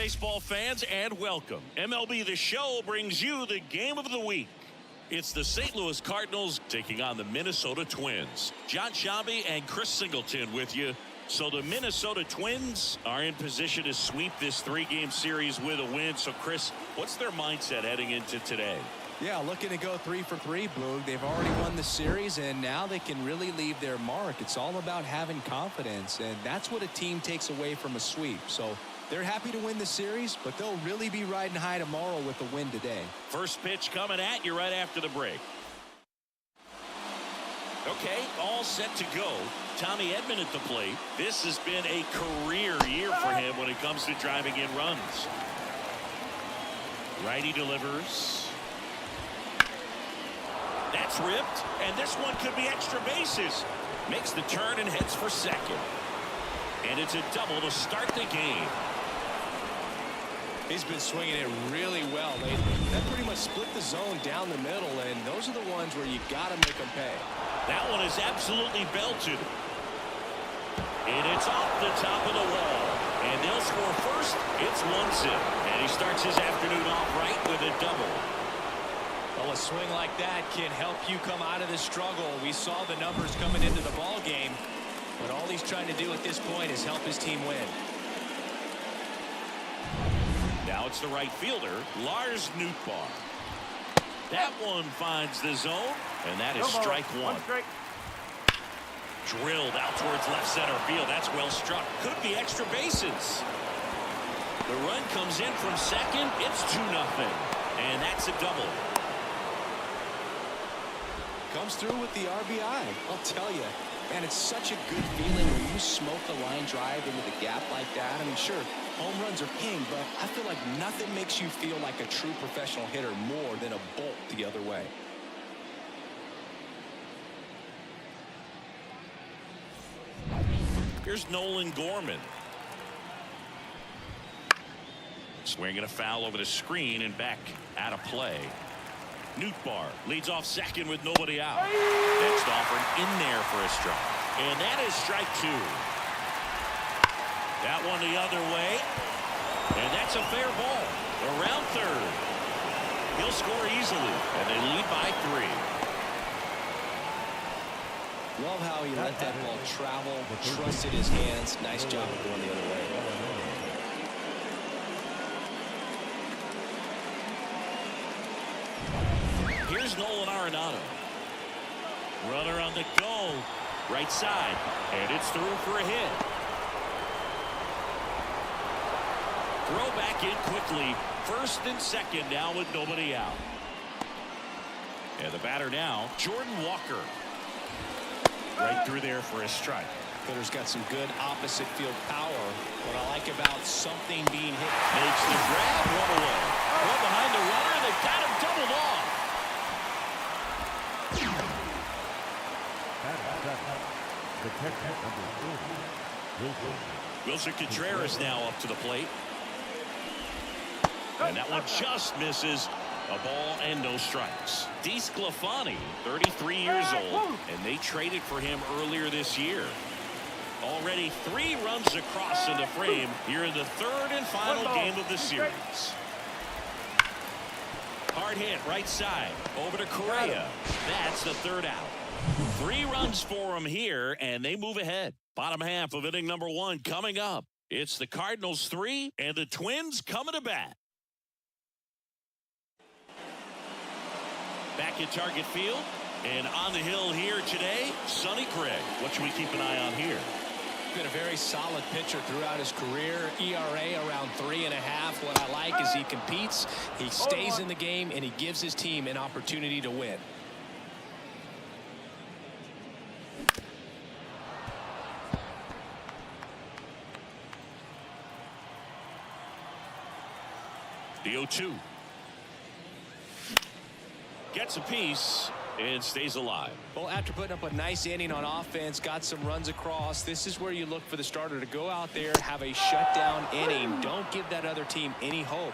baseball fans, and welcome. MLB The Show brings you the game of the week. It's the St. Louis Cardinals taking on the Minnesota Twins. John Shambi and Chris Singleton with you. So the Minnesota Twins are in position to sweep this three-game series with a win. So, Chris, what's their mindset heading into today? Yeah, looking to go 3 for 3, Boog. They've already won the series, and now they can really leave their mark. It's all about having confidence, and that's what a team takes away from a sweep. So they're happy to win the series, but they'll really be riding high tomorrow with a win today. First pitch coming at you right after the break. Okay, all set to go. Tommy Edman at the plate. This has been a career year for him when it comes to driving in runs. Righty delivers. That's ripped, and this one could be extra bases. Makes the turn and heads for second. And it's a double to start the game. He's been swinging it really well lately. That pretty much split the zone down the middle, and those are the ones where you got to make them pay. That one is absolutely belted. And it's off the top of the wall. And they'll score first. It's 1-0. And he starts his afternoon off right with a double. Well, a swing like that can help you come out of this struggle. We saw the numbers coming into the ball game, but all he's trying to do at this point is help his team win. Now it's the right fielder, Lars Nootbaar. That one finds the zone, and that is strike one. Drilled out towards left center field. That's well struck. Could be extra bases. The run comes in from second. It's 2-0, and that's a double. Comes through with the RBI. I'll tell you, man, it's such a good feeling when you smoke a line drive into the gap like that. I mean, sure, home runs are king, but I feel like nothing makes you feel like a true professional hitter more than a bolt the other way. Here's Nolan Gorman. Swinging a foul over the screen and back out of play. Nootbaar leads off second with nobody out. Next offering in there for a strike. And that is strike two. That one the other way. And that's a fair ball. Around third. He'll score easily. And they lead by 3. Love how he let that ball travel, trusted his hands. Nice job of going the other way. Here's Nolan Arenado. Runner on the go. Right side. And it's through for a hit. Throw back in quickly. First and second now with nobody out. And the batter now, Jordan Walker. Right through there for a strike. Hitter's got some good opposite field power. What I like about something being hit. Makes the grab, one away. One behind the runner. They've got him doubled off. Wilson Contreras now up to the plate. And that one just misses. A ball and no strikes. DeSclafani, 33 years old, and they traded for him earlier this year. Already 3 runs across in the frame here in the third and final game of the series. Hard hit right side over to Correa. That's the third out. 3 runs for him here, and they move ahead. Bottom half of inning number 1 coming up. It's the Cardinals 3 and the Twins coming to bat. Back at Target Field, and on the hill here today, Sonny Gregg. What should we keep an eye on here? Been a very solid pitcher throughout his career. ERA around 3.5. What I like is he competes, he stays in the game, and he gives his team an opportunity to win. The 0-2. Gets a piece and stays alive. Well, after putting up a nice inning on offense, got some runs across, this is where you look for the starter to go out there, have a shutdown inning. Don't give that other team any hope.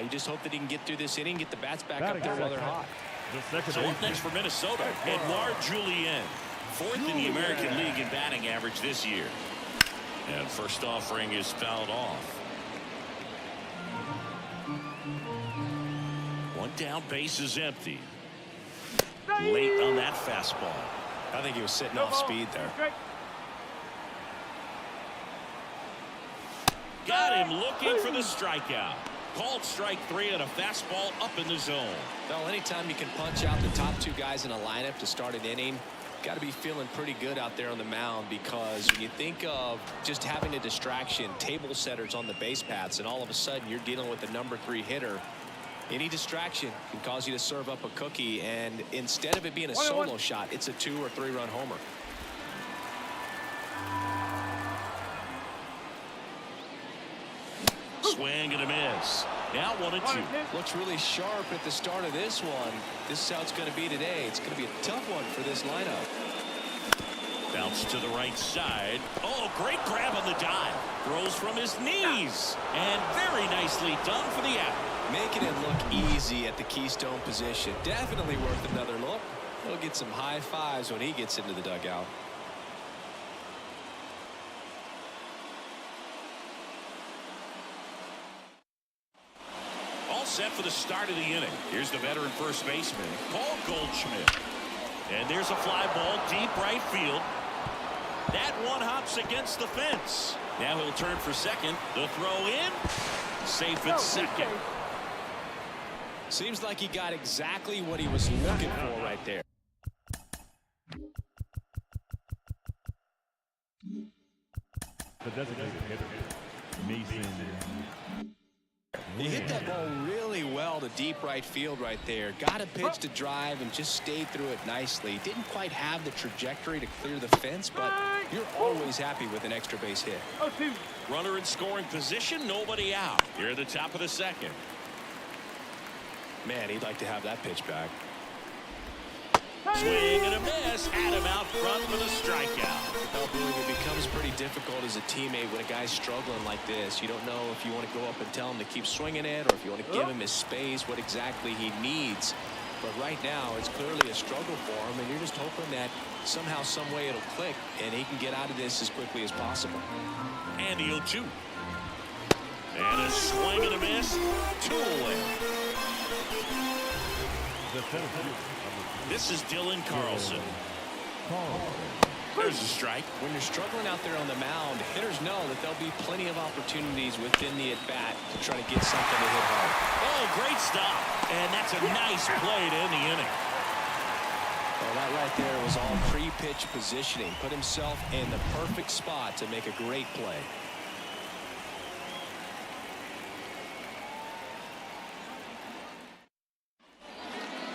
You just hope that he can get through this inning, get the bats back up there while they're hot. So up next for Minnesota, Edouard Julien, 4th in the American League in batting average this year. And first offering is fouled off. One down, base is empty. Late on that fastball. I think he was sitting off speed there. Got him looking for the strikeout. Called strike 3 and a fastball up in the zone. Well, anytime you can punch out the top 2 guys in a lineup to start an inning, got to be feeling pretty good out there on the mound, because when you think of just having a distraction, table setters on the base paths, and all of a sudden you're dealing with the number 3 hitter, any distraction can cause you to serve up a cookie, and instead of it being a solo shot, it's a 2 or 3 run homer. Swing and a miss. Now 1-2. Looks really sharp at the start of this one. This is how it's going to be today. It's going to be a tough one for this lineup. Bounce to the right side. Oh, great grab on the dive. Throws from his knees. And very nicely done for the out. Making it look easy at the keystone position. Definitely worth another look. He'll get some high fives when he gets into the dugout. All set for the start of the inning. Here's the veteran first baseman, Paul Goldschmidt. And there's a fly ball deep right field. That one hops against the fence. Now he'll turn for second. The throw in. Safe at second. Seems like he got exactly what he was looking for right there. The designated hitter, Mason. He hit that ball really well to deep right field right there. Got a pitch to drive and just stayed through it nicely. Didn't quite have the trajectory to clear the fence, but you're always happy with an extra base hit. Runner in scoring position, nobody out. Here at the top of the second. Man, he'd like to have that pitch back. Swing and a miss. Had him out front for the strikeout. Well, Boog, it becomes pretty difficult as a teammate when a guy's struggling like this. You don't know if you want to go up and tell him to keep swinging it, or if you want to give him his space, what exactly he needs. But right now, it's clearly a struggle for him, and you're just hoping that somehow, some way it'll click, and he can get out of this as quickly as possible. And the 0-2. And a swing and a miss. 2 away. This is Dylan Carlson. There's a strike. When you're struggling out there on the mound, hitters know that there'll be plenty of opportunities within the at-bat to try to get something to hit hard. Oh, great stop. And that's a nice play to end the inning. Well, that right there was all pre-pitch positioning. Put himself in the perfect spot to make a great play.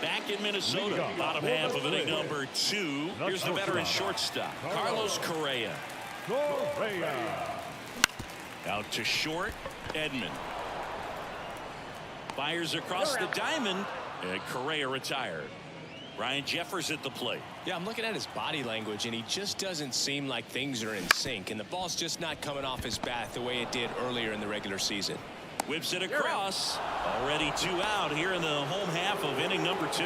Back in Minnesota, bottom half of inning number 2. Here's the veteran shortstop, Carlos Correa. Out to short, Edman. Fires across the diamond, and Correa retired. Ryan Jeffers at the plate. Yeah, I'm looking at his body language, and he just doesn't seem like things are in sync, and the ball's just not coming off his bat the way it did earlier in the regular season. Whips it across. Already 2 out here in the home half of inning number 2.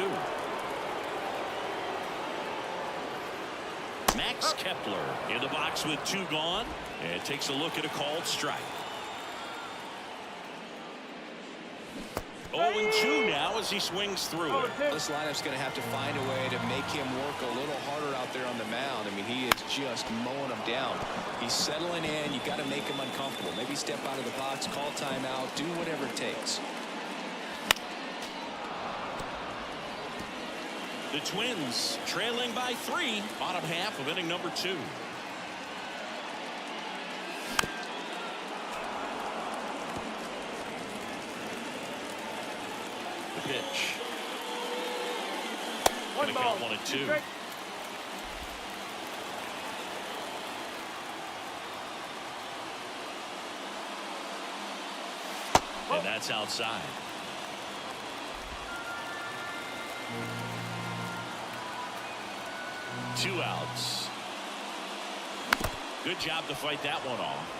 Max Kepler in the box with 2 gone, and takes a look at a called strike. 0-2 now as he swings through it. This lineup's going to have to find a way to make him work a little harder out there on the mound. I mean, he is just mowing them down. He's settling in. You got to make him uncomfortable. Maybe step out of the box, call timeout, do whatever it takes. The Twins trailing by 3, bottom half of inning number 2. Pitch. Gonna count 1-2. And that's outside. Two outs. Good job to fight that one off.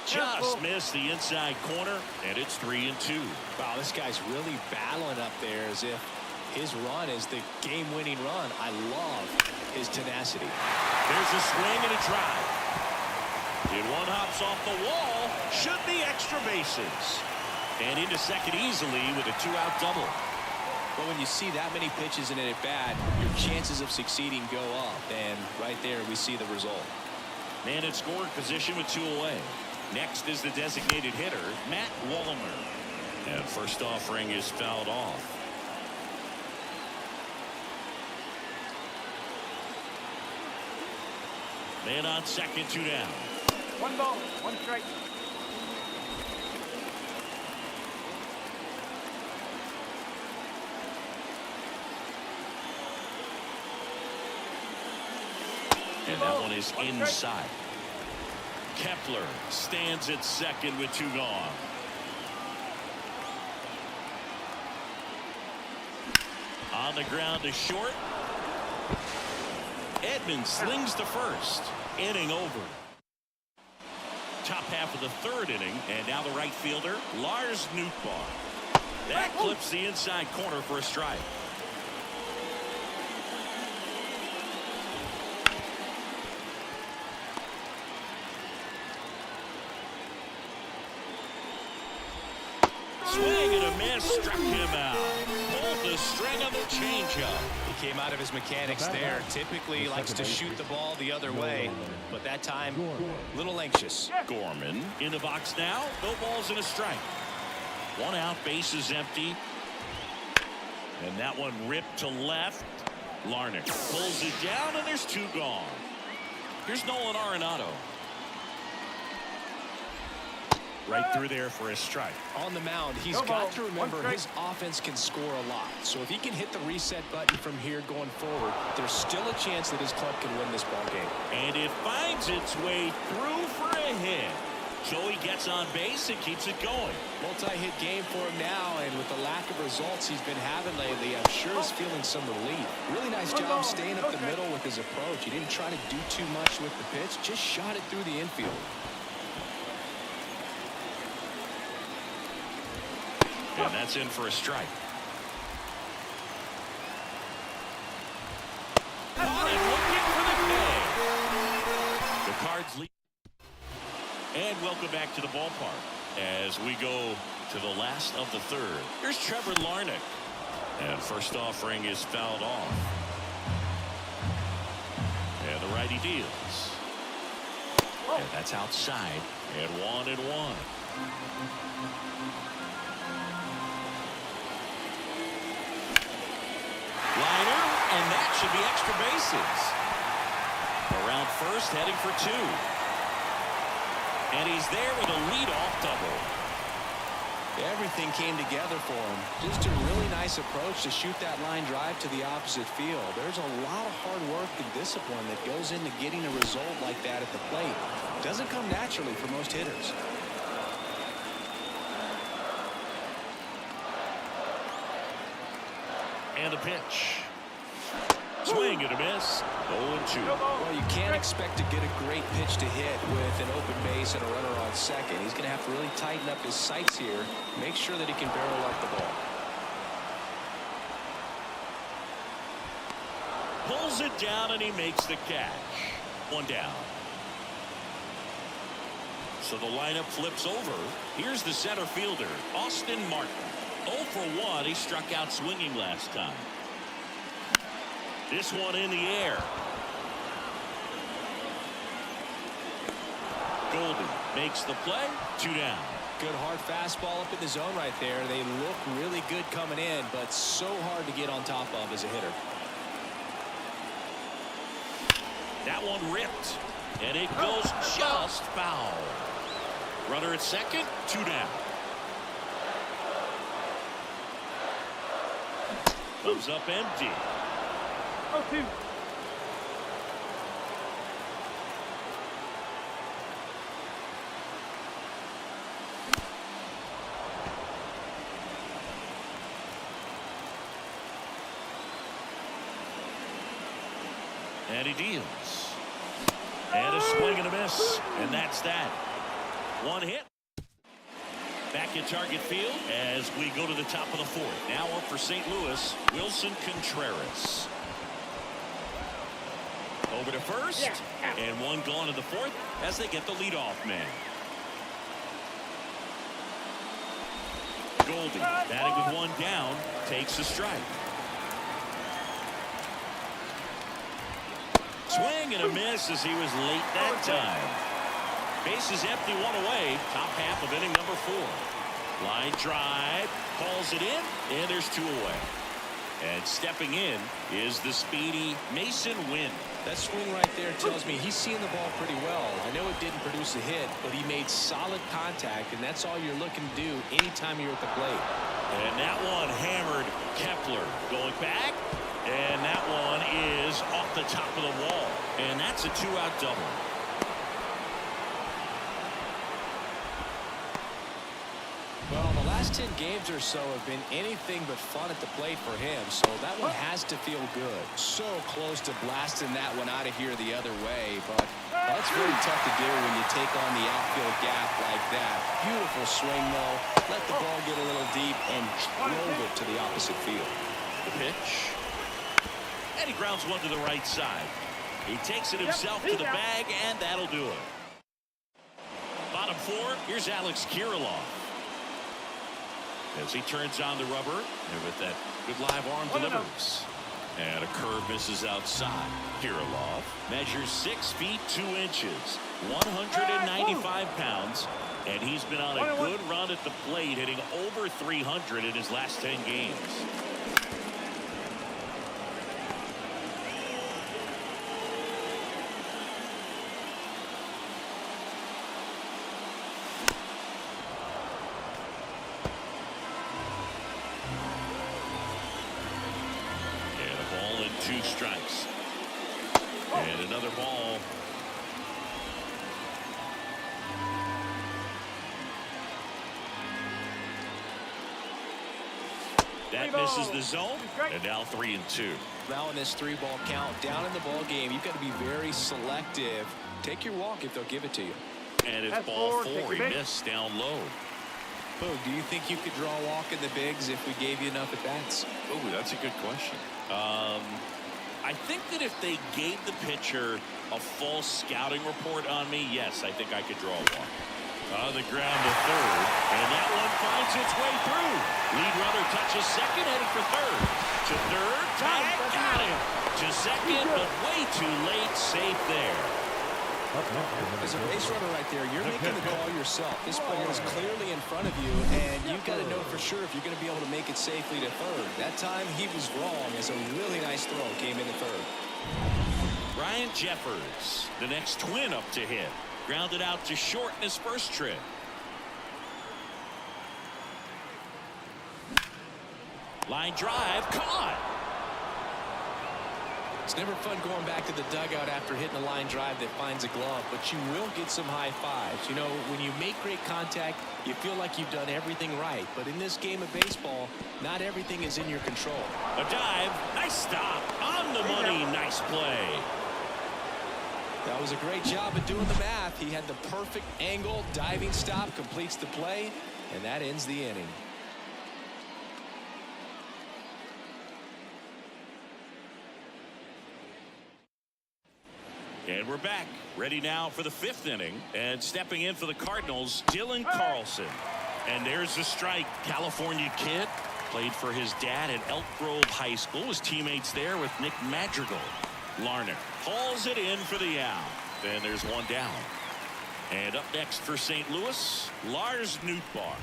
Just missed the inside corner, and it's 3-2. Wow, this guy's really battling up there as if his run is the game-winning run. I love his tenacity. There's a swing and a drive. And one hops off the wall. Should be extra bases. And into second easily with a two-out double. Well, when you see that many pitches in an at-bat, your chances of succeeding go up. And right there, we see the result. Man in scoring position with two away. Next is the designated hitter, Matt Wallmer. And first offering is fouled off. Man on second, two down. One ball, one strike. And that one is inside. Kepler stands at second with two gone. On the ground to short. Edmonds slings to first. Inning over. Top half of the third inning. And now the right fielder, Lars Nootbaar. That clips the inside corner for a strike. Swing and a miss, struck him out. Pulled the string of the changeup. He came out of his mechanics there. Typically likes to shoot the ball the other way, but that time a little anxious. Gorman in the box now. No balls and a strike. One out, base is empty. And that one ripped to left. Larnach pulls it down, and there's two gone. Here's Nolan Arenado. Right through there for a strike. On the mound, he's got to remember his offense can score a lot. So if he can hit the reset button from here going forward, there's still a chance that his club can win this ball game. And it finds its way through for a hit. Joey gets on base and keeps it going. Multi-hit game for him now, and with the lack of results he's been having lately, I'm sure he's feeling some relief. Really nice job staying up the middle with his approach. He didn't try to do too much with the pitch, just shot it through the infield. And that's in for a strike. On and looking for the tag. The Cards lead. And welcome back to the ballpark as we go to the last of the third. Here's Trevor Larnach. And first offering is fouled off. And the righty deals. And that's outside. And 1-1. Liner, and that should be extra bases. Around first, heading for two. And he's there with a leadoff double. Everything came together for him. Just a really nice approach to shoot that line drive to the opposite field. There's a lot of hard work and discipline that goes into getting a result like that at the plate. Doesn't come naturally for most hitters. And a pitch. Swing and a miss. 0-2. Well, you can't expect to get a great pitch to hit with an open base and a runner on second. He's going to have to really tighten up his sights here. Make sure that he can barrel up the ball. Pulls it down and he makes the catch. One down. So the lineup flips over. Here's the center fielder, Austin Martin. 0 for 1. He struck out swinging last time. This one in the air. Golden makes the play. 2 down. Good hard fastball up in the zone right there. They look really good coming in, but so hard to get on top of as a hitter. That one ripped. And it goes just foul. Runner at second. 2 down. Comes up empty. 0-2. And he deals. And a swing and a miss. And that's that. One hit. Back at target field as we go to the top of the fourth. Now up for St. Louis, Wilson Contreras. 0 over to first. And one gone in the fourth as they get the leadoff man. Goldie, batting with one down, takes a strike. Swing and a miss as he was late that time. Bases empty, one away. Top half of inning number 4. Line drive, calls it in, and there's 2 away. And stepping in is the speedy Mason Wynn. That swing right there tells me he's seeing the ball pretty well. I know it didn't produce a hit, but he made solid contact, and that's all you're looking to do anytime you're at the plate. And that one hammered Kepler. Going back, and that one is off the top of the wall. And that's a 2-out double. Well, the last 10 games or so have been anything but fun at the plate for him, so that one has to feel good. So close to blasting that one out of here the other way, but that's very tough to do when you take on the outfield gap like that. Beautiful swing, though. Let the ball get a little deep and drove it to the opposite field. The pitch. And he grounds one to the right side. He takes it himself to the bag, and that'll do it. Bottom 4, here's Alex Kirilloff. As he turns on the rubber, and with that good live arm delivers. And a curve misses outside. Kirilloff measures 6 feet 2 inches, 195 pounds, and he's been on a good run at the plate, hitting over 300 in his last 10 games. And 2 strikes. And another ball. That misses the zone, and now 3-2. Now in this 3-ball count, down in the ball game, you've got to be very selective. Take your walk if they'll give it to you. And it's ball 4. He missed down low. Boog, do you think you could draw a walk in the bigs if we gave you enough at bats? Oh, that's a good question. I think that if they gave the pitcher a false scouting report on me, yes, I think I could draw a walk. On the ground to third, and that one finds its way through. Lead runner touches second, headed for third. To third, tag, got him. To second, but way too late, safe there. As a base runner right there, you're making the call yourself. This ball is clearly in front of you, and you've got to know for sure if you're going to be able to make it safely to third. That time, he was wrong, as a really nice throw came into third. Ryan Jeffers, the next Twin up to hit. Grounded out to short in his first trip. Line drive, caught. It's never fun going back to the dugout after hitting a line drive that finds a glove, but you will get some high fives. You know, when you make great contact, you feel like you've done everything right. But in this game of baseball, not everything is in your control. A dive, nice stop, on the money, nice play. That was a great job of doing the math. He had the perfect angle, diving stop, completes the play, and that ends the inning. And we're back, ready now for the 5th inning. And stepping in for the Cardinals, Dylan Carlson. And there's the strike. California kid, played for his dad at Elk Grove High School. His teammates there with Nick Madrigal. Larner hauls it in for the out. And there's one down. And up next for St. Louis, Lars Nootbaar.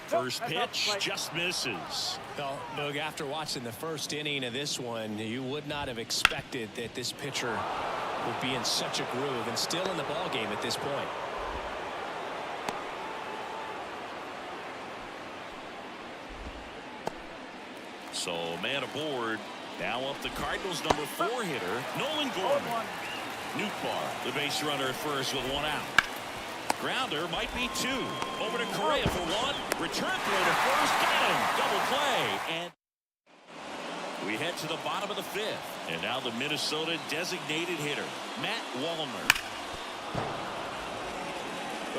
First pitch just misses. Well, Boog, after watching the first inning of this one, you would not have expected that this pitcher would be in such a groove and still in the ball game at this point. So man aboard. Now up the Cardinals number 4 hitter, Nolan Gorman. Nootbaar, the base runner at first with 1 out. Grounder might be 2. Over to Correa for 1. Return throw to first. Got him. Double play. And we head to the bottom of the 5th. And now the Minnesota designated hitter, Matt Wallner.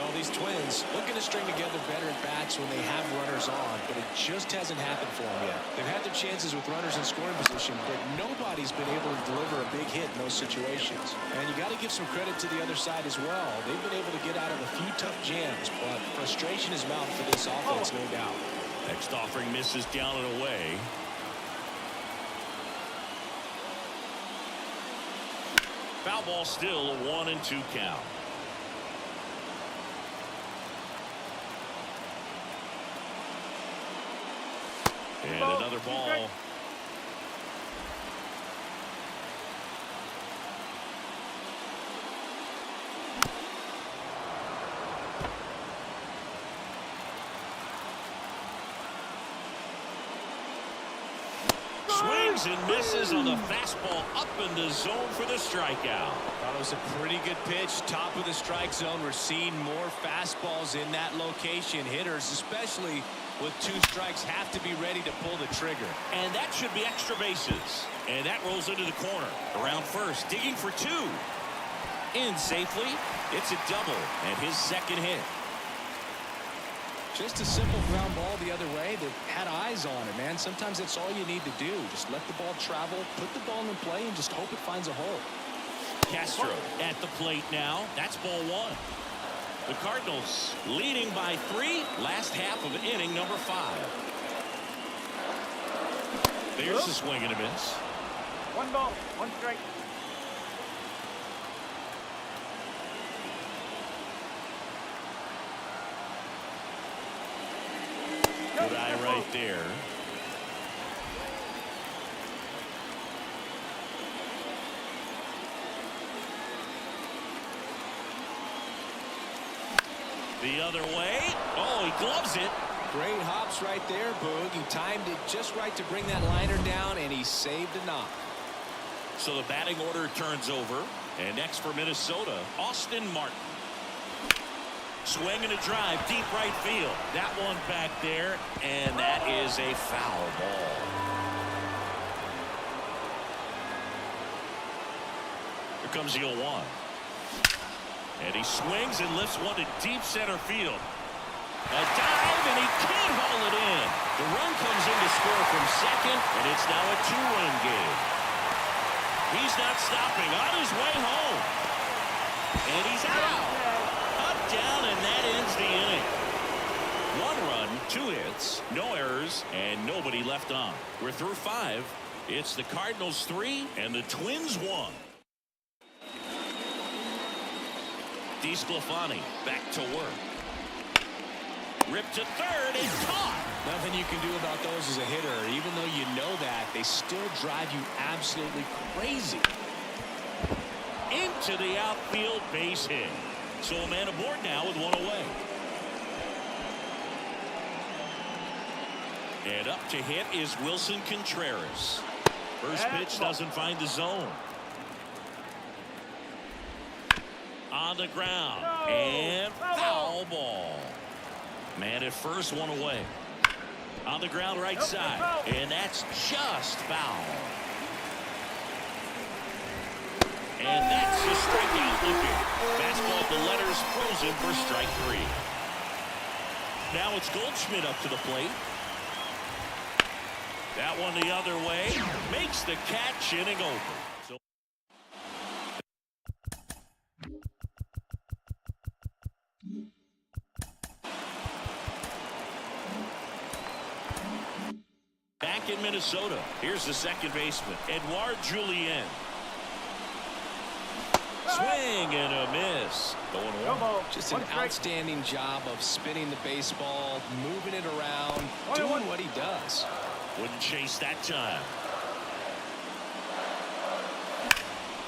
Well, these Twins looking to string together better at bats when they have runners on, but it just hasn't happened for them yet. They've had their chances with runners in scoring position, but nobody's been able to deliver a big hit in those situations. And you got to give some credit to the other side as well. They've been able to get out of a few tough jams, but frustration is mounting for this offense, no doubt. Next offering misses down and away. Foul ball, still a 1-2 count. And another ball. Swings and misses on the fastball up in the zone for the strikeout. That was a pretty good pitch, top of the strike zone. We're seeing more fastballs in that location. Hitters, especially with 2 strikes, have to be ready to pull the trigger. And that should be extra bases. And that rolls into the corner. Around first, digging for 2. In safely. It's a double and his second hit. Just a simple ground ball the other way. They've had eyes on it, man. Sometimes that's all you need to do. Just let the ball travel, put the ball in play, and just hope it finds a hole. Castro at the plate now. That's ball 1. The Cardinals leading by 3. Last half of inning number 5. There's the swing and a miss. 1 ball, 1 strike. Good eye right there. The other way. Oh, he gloves it. Great hops right there, Boog. He timed it just right to bring that liner down, and he saved a knock. So the batting order turns over. And next for Minnesota, Austin Martin. Swing and a drive, deep right field. That one back there, and that is a foul ball. Here comes the 0-1. And he swings and lifts one to deep center field. A dive, and he can't haul it in. The run comes in to score from second, and it's now a 2-run game. He's not stopping, on his way home. And he's out. Up, down, and that ends the inning. 1 run, 2 hits, no errors, and nobody left on. We're through 5. It's the Cardinals 3 and the Twins 1. DeSclafani back to work. Ripped to third and caught. Nothing you can do about those as a hitter. Even though you know that, they still drive you absolutely crazy. Into the outfield, base hit. So a man aboard now with 1 away. And up to hit is Wilson Contreras. First pitch doesn't find the zone. On the ground. And foul ball. Man at first, 1 away. On the ground right side. And that's just foul. And that's the strikeout looking. Fastball at the letters frozen for strike 3. Now it's Goldschmidt up to the plate. That one the other way. Makes the catch, inning over. So back in Minnesota, here's the second baseman, Edouard Julien. Swing and a miss. Going on. Just an outstanding job of spinning the baseball, moving it around, doing what he does. Wouldn't chase that time.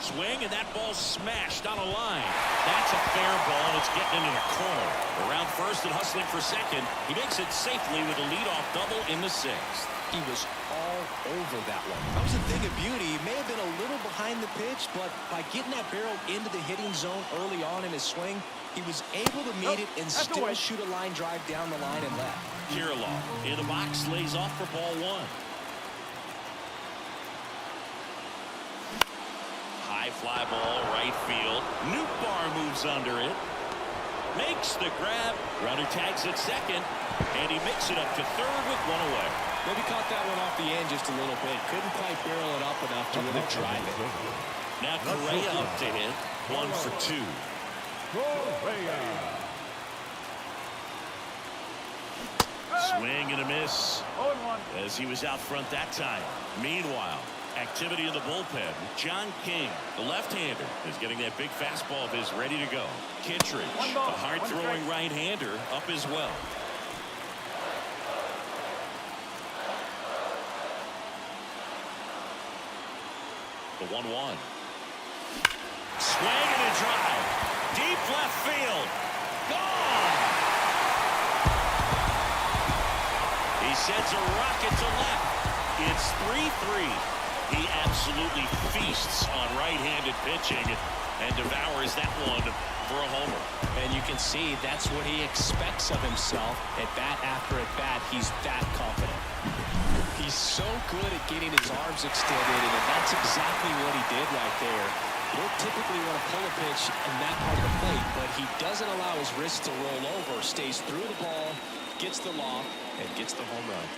Swing, and that ball smashed on a line. That's a fair ball, and it's getting into the corner. Around first and hustling for second. He makes it safely with a leadoff double in the 6th. He was all over that one. That was a thing of beauty. He may have been a little behind the pitch, but by getting that barrel into the hitting zone early on in his swing, he was able to meet it and still shoot a line drive down the line and left. Kirilloff in the box, lays off for ball 1. High fly ball, right field. Newbar moves under it. Makes the grab. Runner tags at second. And he makes it up to third with one away. Maybe caught that one off the end just a little bit. Couldn't quite barrel it up enough to really drive it. Now Correa up to hit. 1 for 2. Swing and a miss 0-1. as he was out front that time. Meanwhile, activity in the bullpen. John King, the left-hander, is getting that big fastball of his ready to go. Kittredge, One the ball, hard-throwing right-hander, up as well. The 1-1. Swing and a drive. Deep left field. Gone! He sends a rocket to left. It's 3-3. He absolutely feasts on right-handed pitching and devours that one for a homer. And you can see that's what he expects of himself. At bat after at bat, he's that confident. He's so good at getting his arms extended, and that's exactly what he did right there. You don't typically want to pull a pitch in that part of the plate, but he doesn't allow his wrist to roll over, stays through the ball, gets the loft, and gets the home run.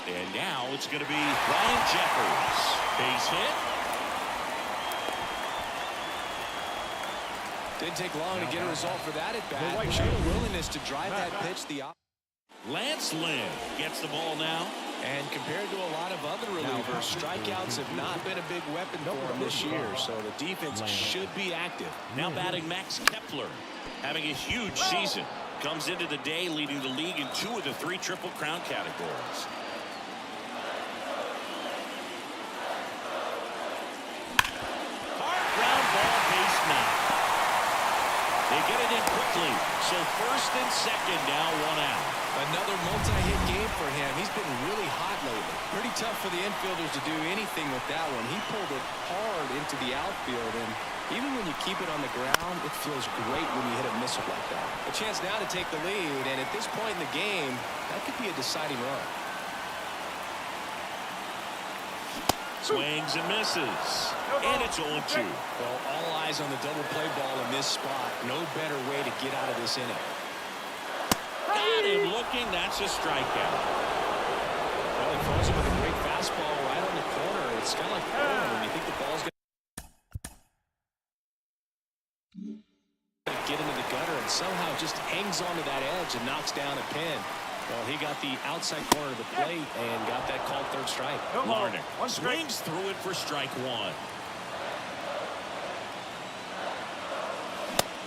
And now it's going to be Ryan Jeffers. Base hit. Didn't take long to get a result for that at bat. Showed a willingness to drive that pitch the opposite. Lance Lynn gets the ball now. And compared to a lot of other relievers, strikeouts have not been a big weapon for him this year, so the defense should be active. Now batting Max Kepler, having a huge season. Comes into the day leading the league in 2 of the 3 Triple Crown categories. Hard ground ball, base knock. They get it in quickly, so first and second now, 1 out. Another multi-hit game for him. He's been really hot lately. Pretty tough for the infielders to do anything with that one. He pulled it hard into the outfield, and even when you keep it on the ground, it feels great when you hit a missile like that. A chance now to take the lead, and at this point in the game, that could be a deciding run. Swings and misses. And it's 0-2. Well, all eyes on the double play ball in this spot. No better way to get out of this inning. Got him looking. That's a strikeout. Well, he throws him with a great fastball right on the corner. It's kind of like throwing when you think the ball's going to get into the gutter, and somehow just hangs onto that edge and knocks down a pin. Well, he got the outside corner of the plate and got that called third strike. Larnach swings through it for strike 1.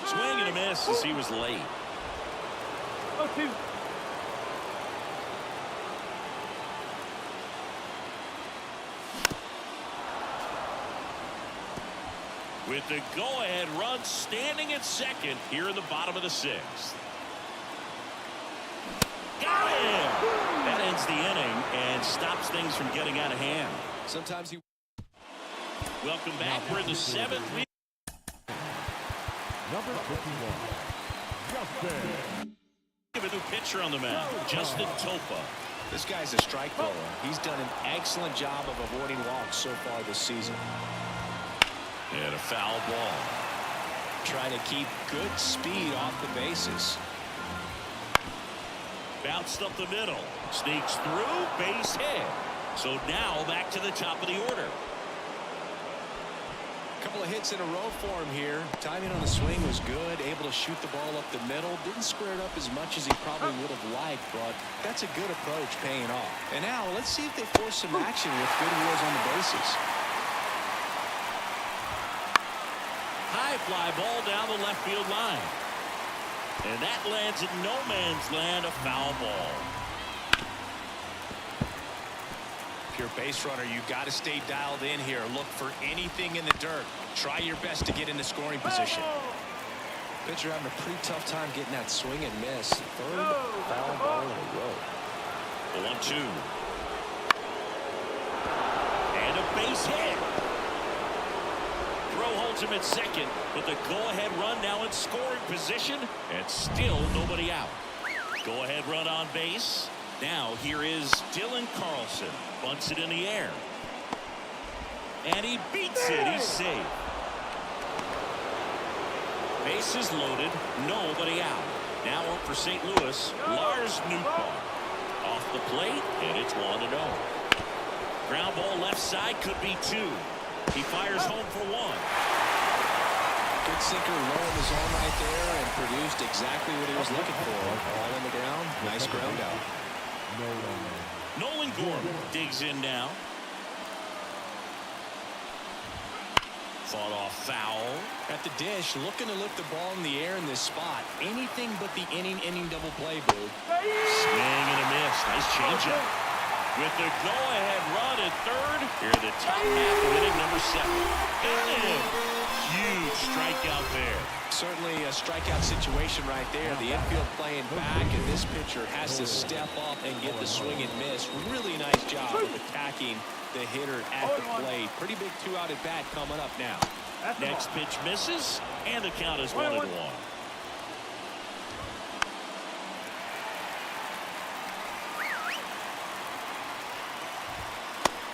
Swing and a miss as he was late. 0-2. With the go-ahead run standing at second here in the bottom of the 6th. Got him! That ends the inning and stops things from getting out of hand. Sometimes he... Welcome back. We're in the 7th. Number 51, Justin. Give a new pitcher on the mound, Justin Topa. This guy's a strike thrower. He's done an excellent job of avoiding walks so far this season. And a foul ball. Trying to keep good speed off the bases. Bounced up the middle. Sneaks through. Base hit. So now back to the top of the order. Couple of hits in a row for him here. Timing on the swing was good. Able to shoot the ball up the middle. Didn't square it up as much as he probably would have liked, but that's a good approach paying off. And now let's see if they force some action with good wheels on the bases. High fly ball down the left field line. And that lands in no man's land, a foul ball. If you're a base runner, you got to stay dialed in here. Look for anything in the dirt. Try your best to get into scoring position. Pitcher having a pretty tough time getting that swing and miss. Third foul ball in a row. The 1-2. And a base hit. Throw holds him at second, but the go-ahead run now in scoring position, and still nobody out. Go-ahead run on base. Now here is Dylan Carlson. Bunts it in the air. And he beats it. He's safe. Base Bases loaded, nobody out. Now up for St. Louis, Lars Nootbaar. Off the plate, and it's 1-0. Ground ball left side, could be 2. He fires home for 1. Good sinker low in the zone right there and produced exactly what he was looking for. All on the ground. Nice ground out. Nolan Gorman digs in now. Fought off foul. At the dish, looking to lift the ball in the air in this spot. Anything but the inning double play, Boog. Swing and a miss. Nice changeup. With the go-ahead run at third, here the top half of inning number 7. And huge strikeout there. Certainly a strikeout situation right there. The infield playing back, and this pitcher has to step up and get the swing and miss. Really nice job of attacking the hitter at the plate. Pretty big 2-out at bat coming up now. Next pitch misses, and the count is 1-1.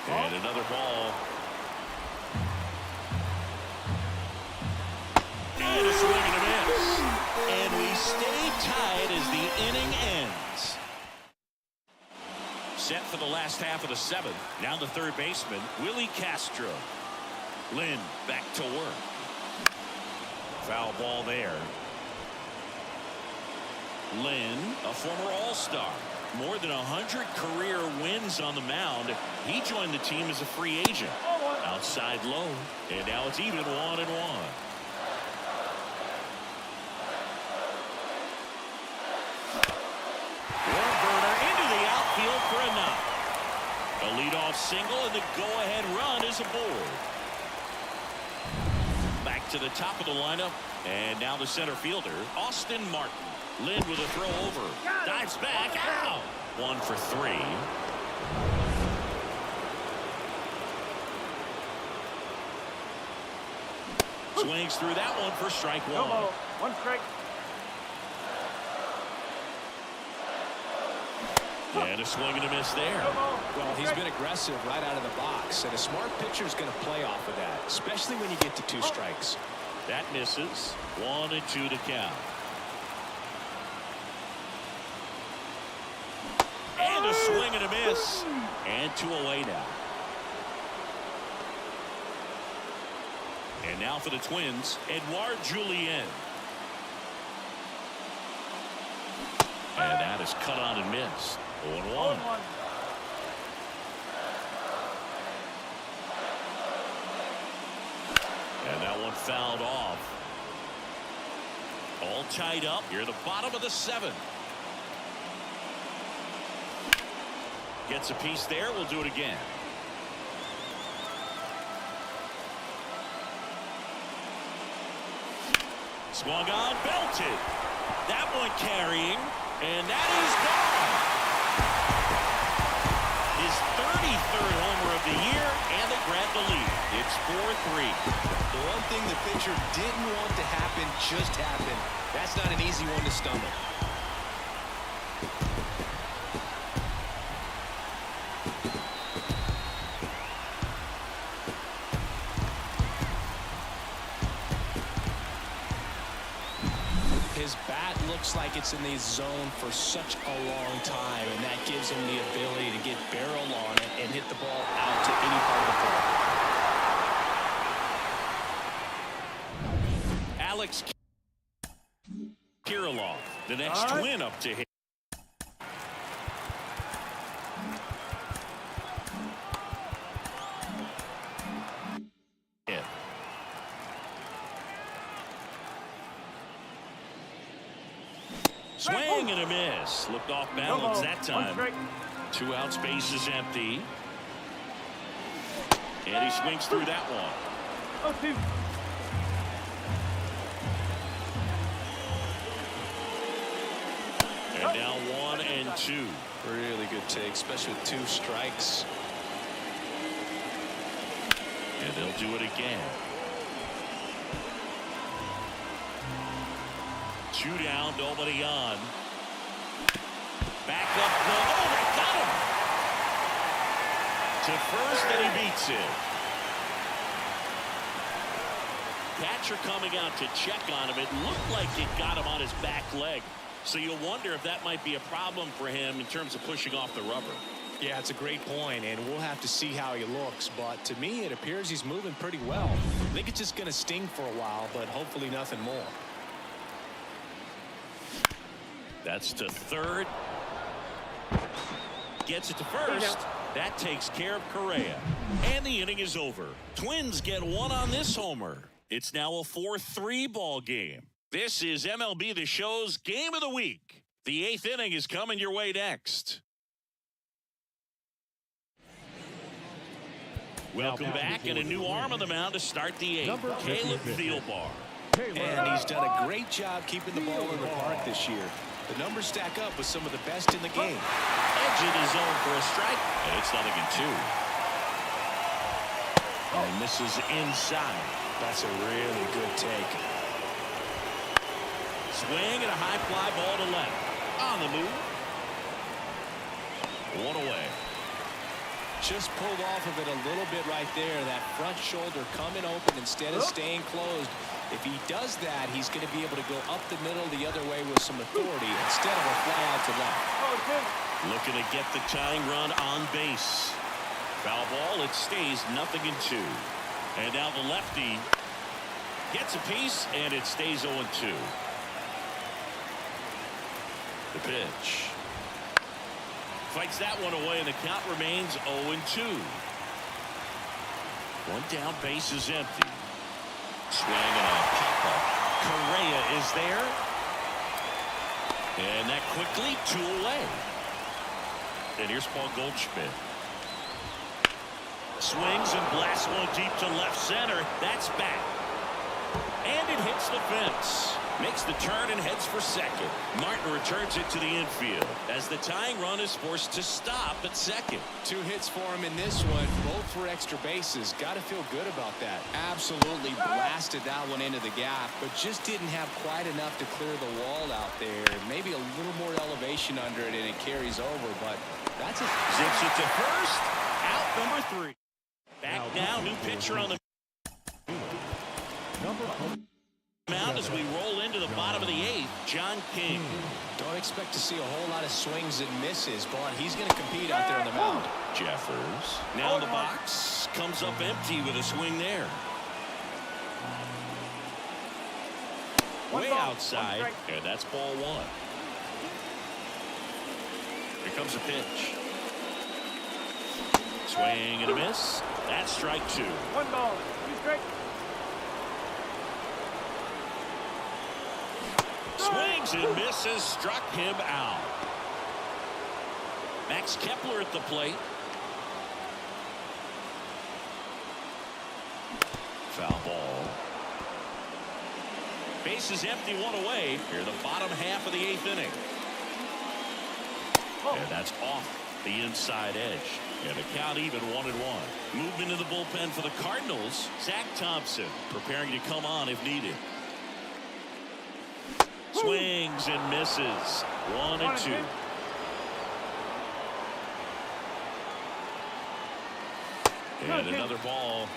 And another ball. And a swing and a miss. And we stay tied as the inning ends. Set for the last half of the 7th. Now the third baseman, Willie Castro. Lynn back to work. Foul ball there. Lynn, a former All-Star. More than 100 career wins on the mound. He joined the team as a free agent. Outside low. And now it's even 1-1. Warburger into the outfield for a knock. A leadoff single, and the go-ahead run is aboard. Back to the top of the lineup. And now the center fielder, Austin Martin. Lynn with a throw over. Dives back. Out. 1 for 3. Swings through that one for strike 1. 1 strike. And a swing and a miss there. Well, he's been aggressive right out of the box, and a smart pitcher is going to play off of that, especially when you get to 2 strikes. That misses. 1-2 to count. And a swing and a miss. And 2 away now. And now for the Twins, Edouard Julien. And that is cut on and missed. 0-1. And that one fouled off. All tied up here at the bottom of the 7th. Gets a piece there. We'll do it again. Swung on, belted. That one carrying, and that is gone. His 33rd homer of the year, and they grab the lead. It's 4-3. The one thing the pitcher didn't want to happen just happened. That's not an easy one to stomach. His bat looks like it's in the zone for such a long time, and that gives him the ability to get barrel on it and hit the ball out to any part of the plate. Alex Kirilloff, the next Twin up to hit. Swing and a miss. Looked off balance that time. 2 outs, bases empty. And he swings through that one. 0-2. And now 1-2. Really good take, especially with 2 strikes. And they'll do it again. 2 down, nobody on. Back up, oh, they got him! To first, and he beats it. Catcher coming out to check on him. It looked like it got him on his back leg. So you'll wonder if that might be a problem for him in terms of pushing off the rubber. Yeah, it's a great point, and we'll have to see how he looks. But to me, it appears he's moving pretty well. I think it's just going to sting for a while, but hopefully nothing more. That's to third. Gets it to first. That takes care of Correa. And the inning is over. Twins get one on this homer. It's now a 4-3 ball game. This is MLB The Show's Game of the Week. The 8th inning is coming your way next. Welcome back, and a new arm on the mound to start the 8th. Caleb Thielbar. And he's done a great job keeping the ball in the park this year. The numbers stack up with some of the best in the game. Edge in his zone for a strike, and it's 0-2. And misses inside. That's a really good take. Swing and a high fly ball to left. On the move. One away. Just pulled off of it a little bit right there. That front shoulder coming open instead of staying closed. If he does that, he's going to be able to go up the middle the other way with some authority instead of a fly out to left. Looking to get the tying run on base. Foul ball. It stays 0-2. And now the lefty gets a piece, and it stays 0-2. The pitch. Fights that one away, and the count remains 0-2. One down, base is empty. Swing and a pop-up. Correa is there. And that quickly 2 away. And here's Paul Goldschmidt. Swings and blasts one deep to left center. That's back. And it hits the fence. Makes the turn and heads for second. Martin returns it to the infield as the tying run is forced to stop at second. 2 hits for him in this one, both for extra bases. Got to feel good about that. Absolutely blasted that one into the gap, but just didn't have quite enough to clear the wall out there. Maybe a little more elevation under it and it carries over, but that's it. Zips it to first. Out number 3. Back now, new pitcher on the mound as we roll into the bottom of the 8th. John King. Don't expect to see a whole lot of swings and misses, but he's going to compete out there on the mound. Jeffers now in the box, comes up empty with a swing there. Way outside, and that's ball 1. Here comes a pitch. Swing and a miss. That's strike 2. 1 ball, 2 strikes. Swings and misses, struck him out. Max Kepler at the plate. Foul ball. Base is empty, 1 away. Here the bottom half of the 8th inning. And that's off the inside edge. And the count even 1-1. Movement in the bullpen for the Cardinals. Zach Thompson preparing to come on if needed. Swings and misses. 1-2. And another ball.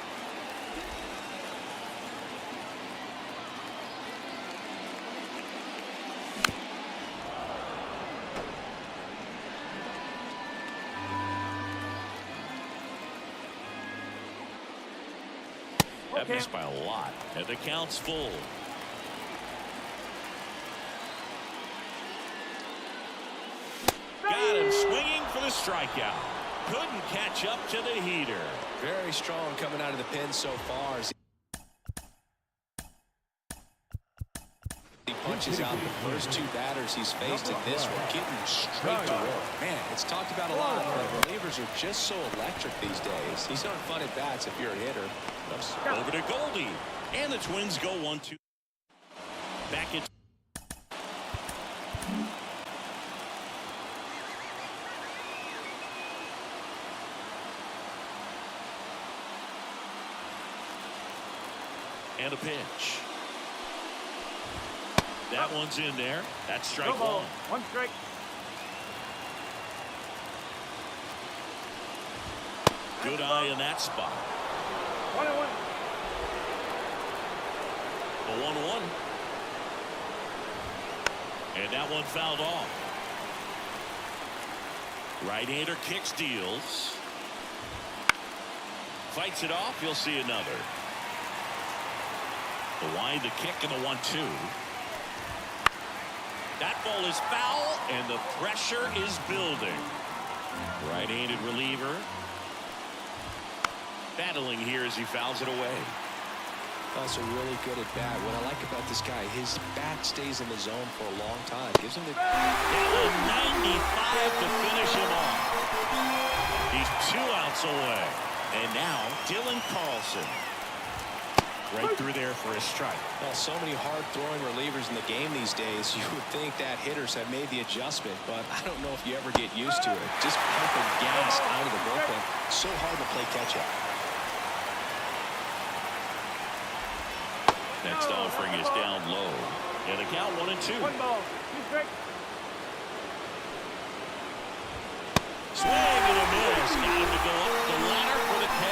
That missed by a lot. And the count's full. Got him swinging for the strikeout. Couldn't catch up to the heater. Very strong coming out of the pen so far. He punches out the first 2 batters he's faced in this one, getting straight to work. Man, it's talked about a lot, but relievers are just so electric these days. These aren't fun at bats if you're a hitter. Over to Goldie. And the Twins go 1-2. Back in. And a pitch. That one's in there. That's strike 1. 1 strike. Good eye in that spot. 1-1. 1-1. And that one fouled off. Right-hander kicks, deals. Fights it off. You'll see another. The wide, the kick, and the 1-2. That ball is foul, and the pressure is building. Right-handed reliever. Battling here as he fouls it away. Also really good at bat. What I like about this guy, his bat stays in the zone for a long time. Gives him the... Down 95 to finish him off. He's 2 outs away. And now, Dylan Carlson. Right through there for a strike. Well, so many hard-throwing relievers in the game these days. You would think that hitters have made the adjustment, but I don't know if you ever get used to it. Just pumping gas out of the bullpen. So hard to play catch-up. Next offering is down low. And the count 1-2. 1 ball. 2 strikes. Swing and a miss. Got him to go up the ladder for the K.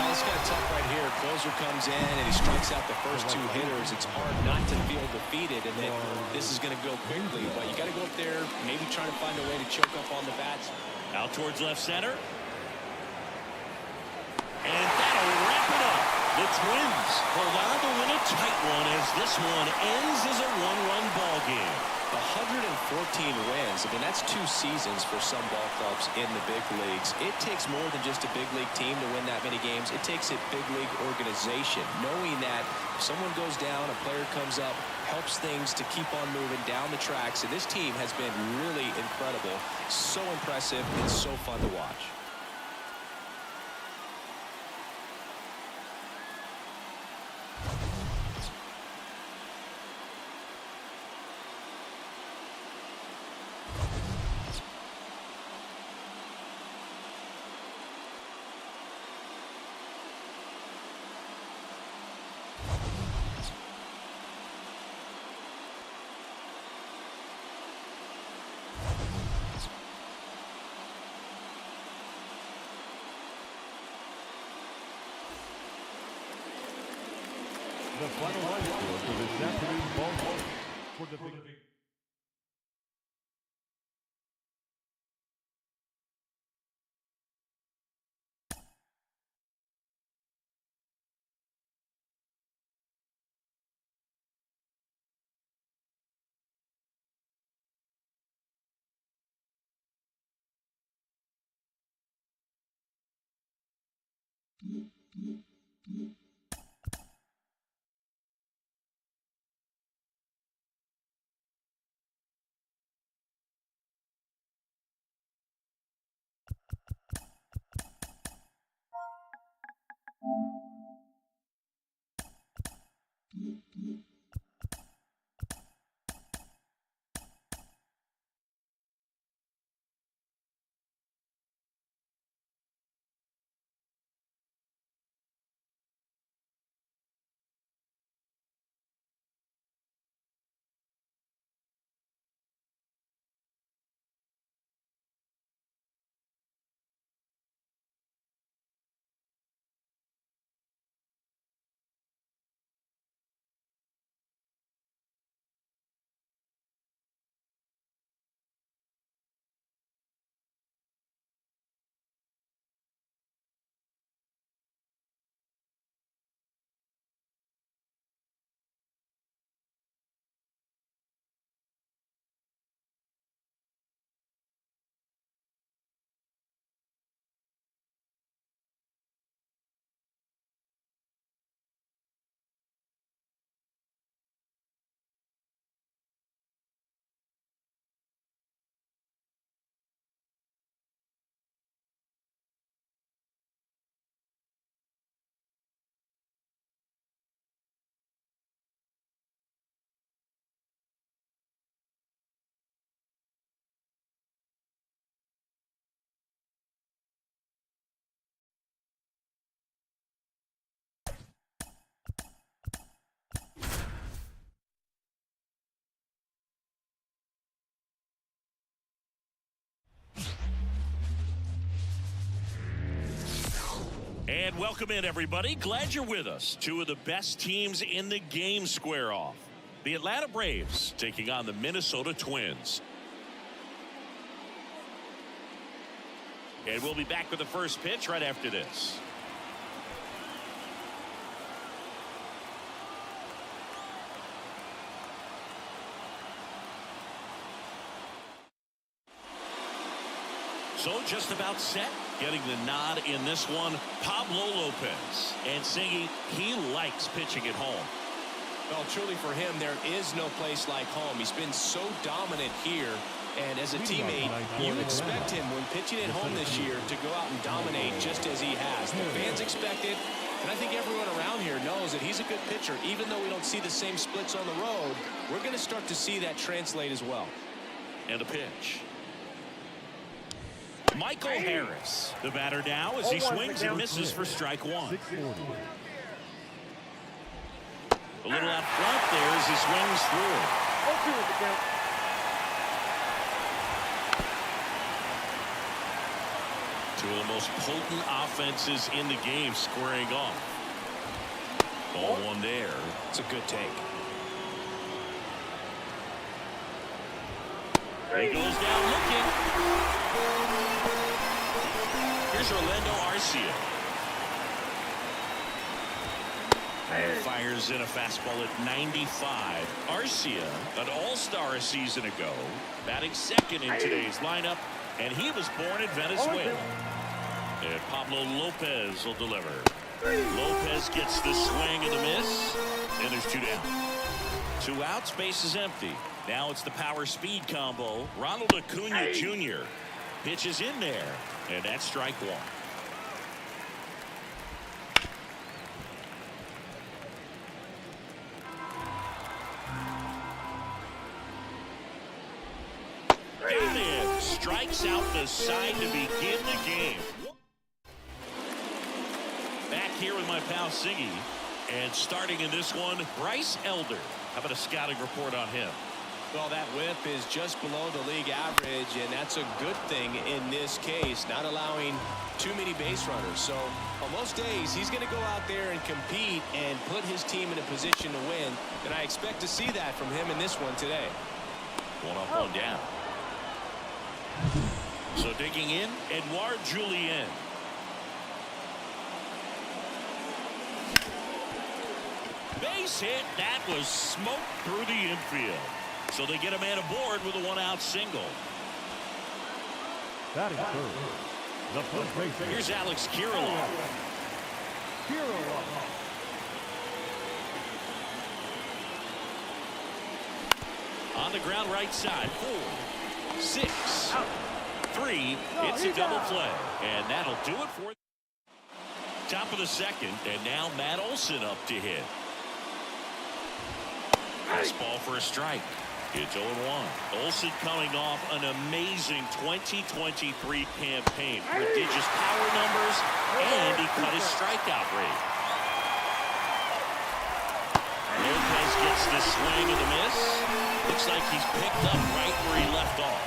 Well, it's kind of tough right here. Closer comes in and he strikes out the first 2 hitters. It's hard not to feel defeated, and then this is going to go quickly. But you got to go up there, maybe try to find a way to choke up on the bats. Out towards left center. And that'll wrap it up. The Twins hold on to win a tight one as this one ends as a 1-run ball game. 114 wins. I mean, that's 2 seasons for some ball clubs in the big leagues. It takes more than just a big league team to win that many games. It takes a big league organization, knowing that if someone goes down, a player comes up, helps things to keep on moving down the tracks. And this team has been really incredible, so impressive, and so fun to watch. The final line score for this afternoon's ball game for the big And welcome in, everybody. Glad you're with us. Two of the best teams in the game square off. The Atlanta Braves taking on the Minnesota Twins. And we'll be back with the first pitch right after this. So just about set. Getting the nod in this one, Pablo Lopez. And Singy, he likes pitching at home. Well, truly for him, there is no place like home. He's been so dominant here. And as a teammate, you expect him when pitching at home this year to go out and dominate just as he has. The fans expect it. And I think everyone around here knows that he's a good pitcher. Even though we don't see the same splits on the road, we're going to start to see that translate as well. And a pitch. Michael Harris, the batter now as he swings and misses for strike one. A little out front there as he swings through. Two of the most potent offenses in the game squaring off. Ball one there. It's a good take. He goes down looking. Here's Orlando Arcia. Fires in a fastball at 95. Arcia, an all-star a season ago, batting second in today's lineup, and he was born in Venezuela. And Pablo Lopez will deliver. Lopez gets the swing and the miss, and there's two down. Two outs, base is empty. Now it's the power-speed combo. Ronald Acuna Jr. pitches in there, and that's strike one. Gallion strikes out the side to begin the game. Back here with my pal Siggy, and starting in this one, Bryce Elder. How about a scouting report on him? Well, that whip is just below the league average, and that's a good thing in this case, not allowing too many base runners. So on most days, he's going to go out there and compete and put his team in a position to win, and I expect to see that from him in this one today. One up, one down. So digging in, Edouard Julien. Base hit. That was smoked through the infield. So they get a man aboard with a one-out single. That is third. The first base. Here's Alex Kirilloff. On the ground right side. 4, 6, 3. It's a double play. And that'll do it for top of the second. And now Matt Olson up to hit. Fastball for a strike. It's 0-1. Olson coming off an amazing 2023 campaign. Prodigious power numbers, and he cut his strikeout rate. Lopez gets the swing and the miss. Looks like he's picked up right where he left off.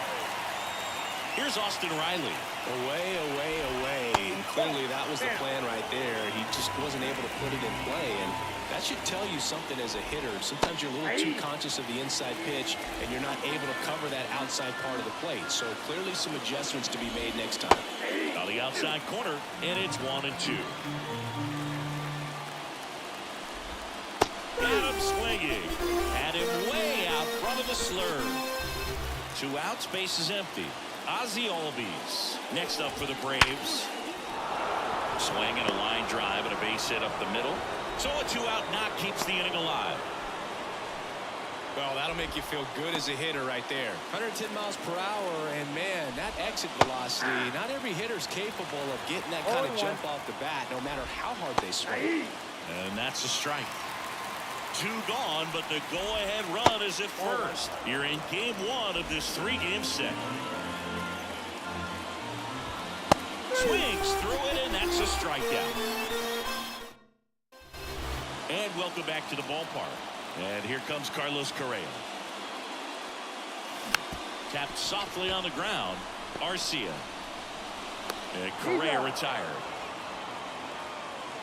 Here's Austin Riley. Away, away, away. And clearly that was the plan right there. He just wasn't able to put it in play, and that should tell you something as a hitter. Sometimes you're a little too conscious of the inside pitch, and you're not able to cover that outside part of the plate. So clearly some adjustments to be made next time. On the outside corner, and it's 1-2. Got him swinging. Had him way out front of the slur. 2 outs, base is empty. Ozzie Albies next up for the Braves. Swing and a line drive and a base hit up the middle. So a 2-out knock keeps the inning alive. Well, that'll make you feel good as a hitter right there. 110 miles per hour, and man, that exit velocity, not every hitter's capable of getting that kind of jump off the bat, no matter how hard they swing. And that's a strike. 2 gone, but the go-ahead run is at first. You're in game 1 of this 3-game set. Swings through it, and that's a strikeout. And welcome back to the ballpark. And here comes Carlos Correa. Tapped softly on the ground. Arcia. And Correa retired.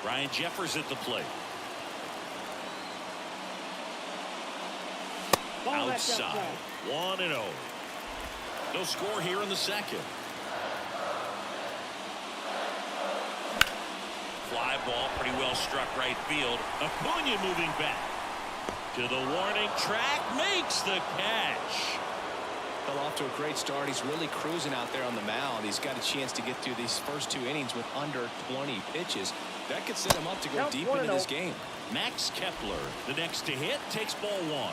Ryan Jeffers at the plate. Outside. 1-0. No score here in the second. Fly ball pretty well struck right field. Acuna moving back to the warning track, makes the catch. Well, off to a great start. He's really cruising out there on the mound. He's got a chance to get through these first 2 innings with under 20 pitches. That could set him up to go deep into this game. Max Kepler, the next to hit, takes ball 1.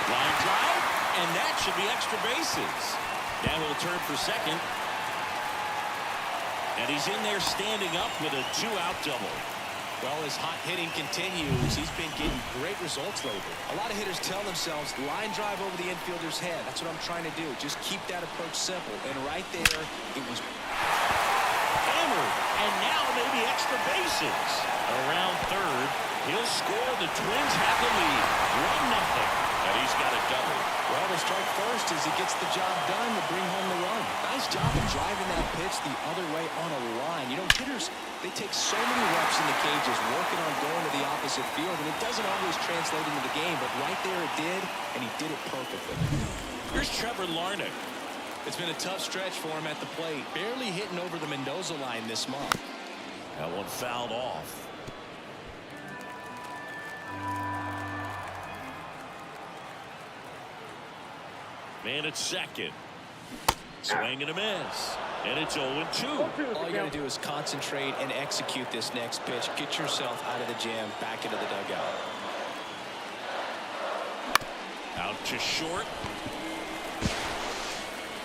Line drive, and that should be extra bases. Now he'll turn for second. And he's in there standing up with a 2-out double. Well, his hot hitting continues. He's been getting great results lately. A lot of hitters tell themselves line drive over the infielder's head. That's what I'm trying to do. Just keep that approach simple. And right there, it was hammered. And now maybe extra bases. Around third, he'll score. The Twins have the lead. 1-0. And he's got a double. Well, the strike first as he gets the job done to bring home the run. Nice job of driving that pitch the other way on a line. You know, hitters, they take so many reps in the cages working on going to the opposite field, and it doesn't always translate into the game, but right there it did, and he did it perfectly. Here's Trevor Larnach. It's been a tough stretch for him at the plate. Barely hitting over the Mendoza line this month. That one fouled off. Man at second. Swing and a miss. And it's 0-2. All you got to do is concentrate and execute this next pitch. Get yourself out of the jam, back into the dugout. Out to short.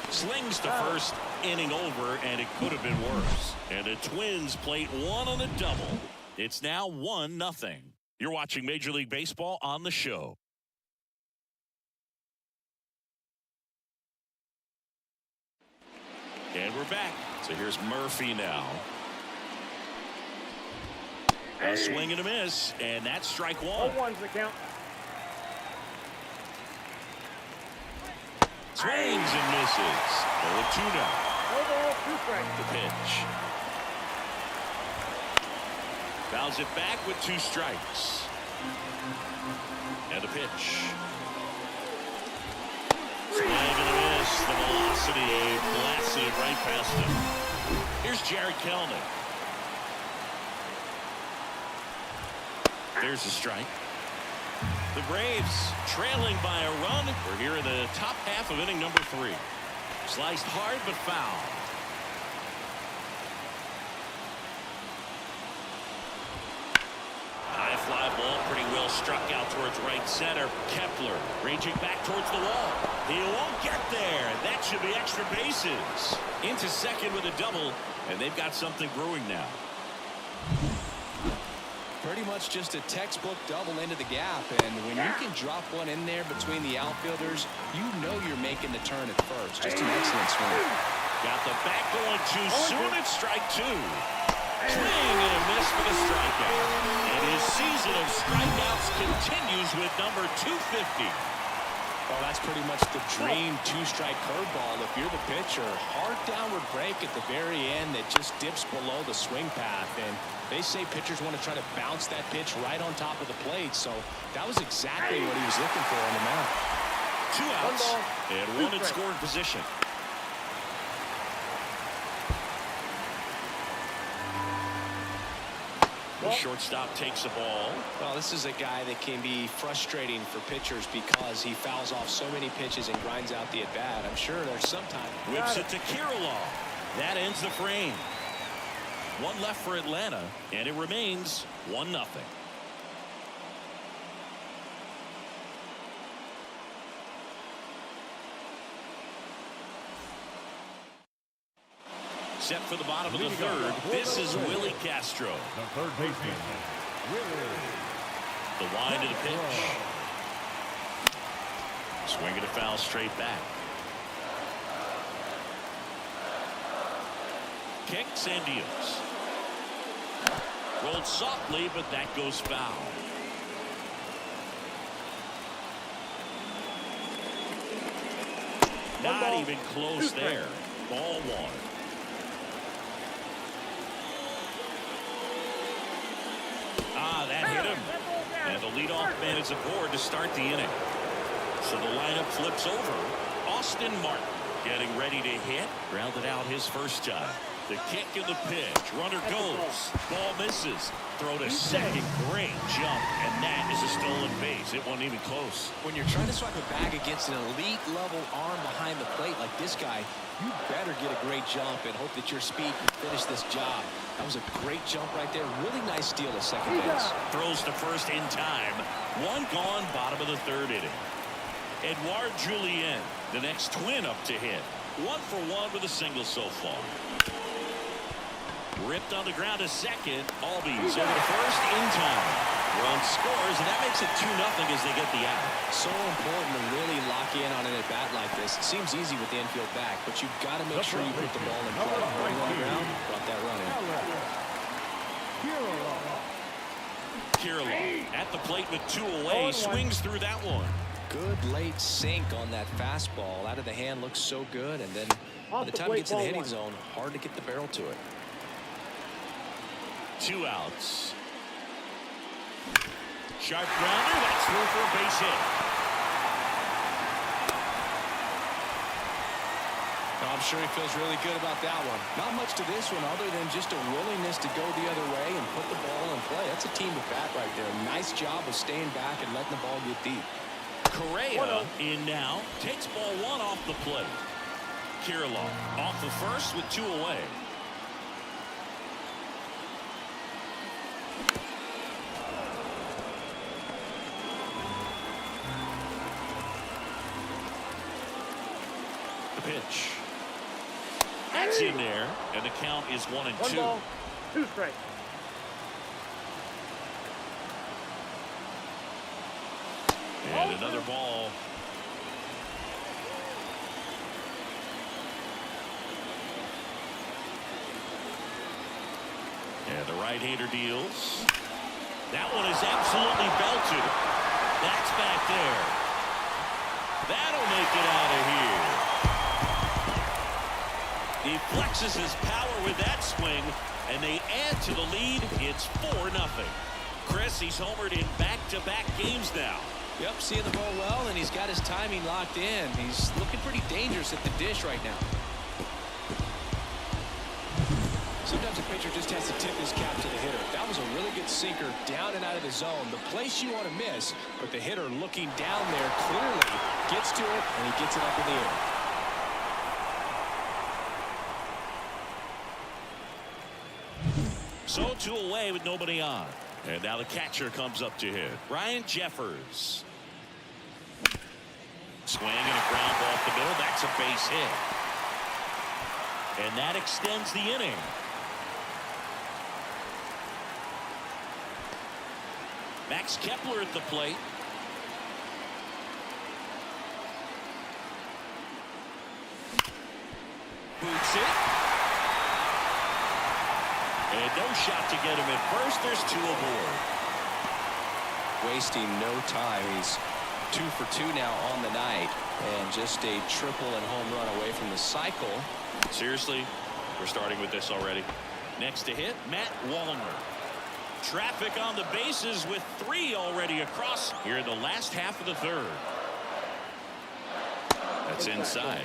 Slings the first inning over, and it could have been worse. And the Twins plate 1 on the double. It's now 1-0. You're watching Major League Baseball on the show. And we're back. So here's Murphy now. A swing and a miss, and that's strike 1. 0-1's the count. Swings and misses. 0-2 now. Overall, 2 strikes. The pitch. Fouls it back with 2 strikes. And the pitch. Swing and a miss. The velocity blasted it right past him. Here's Jared Kelenic. There's the strike. The Braves trailing by a run. We're here in the top half of inning number 3. Sliced hard but foul. High fly ball pretty well struck out towards right center. Kepler ranging back towards the wall. He won't get there. That should be extra bases. Into second with a double, and they've got something brewing now. Pretty much just a textbook double into the gap, and when you can drop one in there between the outfielders, you know you're making the turn at first. Just an excellent swing. Got the back going too soon. It's strike 2. Swing and a miss for the strikeout. And his season of strikeouts continues with number 250. Well, that's pretty much the dream 2-strike curveball if you're the pitcher. Hard downward break at the very end that just dips below the swing path. And they say pitchers want to try to bounce that pitch right on top of the plate. So that was exactly what he was looking for on the mound. 2 outs and 1 in scoring position. The shortstop takes the ball. Well, this is a guy that can be frustrating for pitchers because he fouls off so many pitches and grinds out the at-bat. I'm sure there's some time. Whips it to Kirilloff. That ends the frame. 1 left for Atlanta, and it remains 1-0. Set for the bottom of the third. This is Willie Castro. The third baseman, Willie. The wind of the pitch. Swing and a foul straight back. Kicks and deals. Rolled softly, but that goes foul. Not even close there. Ball one. That hit him. And the leadoff man is aboard to start the inning. So the lineup flips over. Austin Martin getting ready to hit. Grounded out his first time. The kick and the pitch. Runner goes. Ball misses. Throw to second. Great jump. And that is a stolen base. It wasn't even close. When you're trying to swipe a bag against an elite level arm behind the plate like this guy, you better get a great jump and hope that your speed can finish this job. That was a great jump right there. Really nice steal at second base. Throws to first in time. One gone, bottom of the third inning. Edouard Julien, the next Twin up to hit. 1 for 1 with a single so far. Ripped on the ground to second. Albies over to first in time. Run scores, and that makes it 2-0 as they get the out. So important to really lock in on an at-bat like this. It seems easy with the infield back, but you've got to make sure you put the ball in play. Running on the ground, brought that run in. Kirilov at the plate with 2 away. Swings through that one. Good late sink on that fastball. Out of the hand looks so good, and then by the time it gets in the hitting zone, hard to get the barrel to it. 2 outs. Sharp grounder. That's through for a base hit. I'm sure he feels really good about that one. Not much to this one other than just a willingness to go the other way and put the ball in play. That's a team at bat right there. Nice job of staying back and letting the ball get deep. Correa in now. Takes ball 1 off the plate. Kirilov off the first with 2 away. The pitch. That's in there, and the count is 1-2. 1 ball, 2 strikes. And another ball. And the right-hander deals. That one is absolutely belted. That's back there. That'll make it out of here. He flexes his power with that swing, and they add to the lead. It's 4-0. Chris, he's homered in back-to-back games now. Yep, seeing the ball well, and he's got his timing locked in. He's looking pretty dangerous at the dish right now. Sometimes a pitcher just has to tip his cap to the hitter. That was a really good sinker down and out of the zone. The place you want to miss, but the hitter looking down there clearly gets to it, and he gets it up in the air. So 2 away with nobody on. And now the catcher comes up to hit. Ryan Jeffers. Swing and a ground ball off the middle. That's a base hit. And that extends the inning. Max Kepler at the plate. Boots it. And no shot to get him at first. There's 2 aboard. Wasting no time. He's 2 for 2 now on the night, and just a triple and home run away from the cycle. Seriously, we're starting with this already. Next to hit, Matt Wallner. Traffic on the bases with 3 already across here in the last half of the third. That's inside.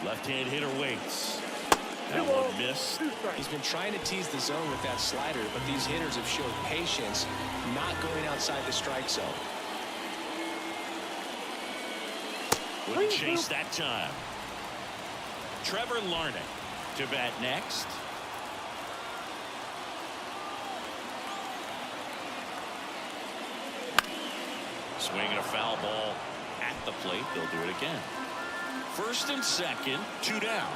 Left-hand hitter waits. That one missed. He's been trying to tease the zone with that slider, but these hitters have showed patience, not going outside the strike zone. Wouldn't chase that time. Trevor Larnach to bat next. Swinging a foul ball at the plate. They'll do it again. First and second, 2 down.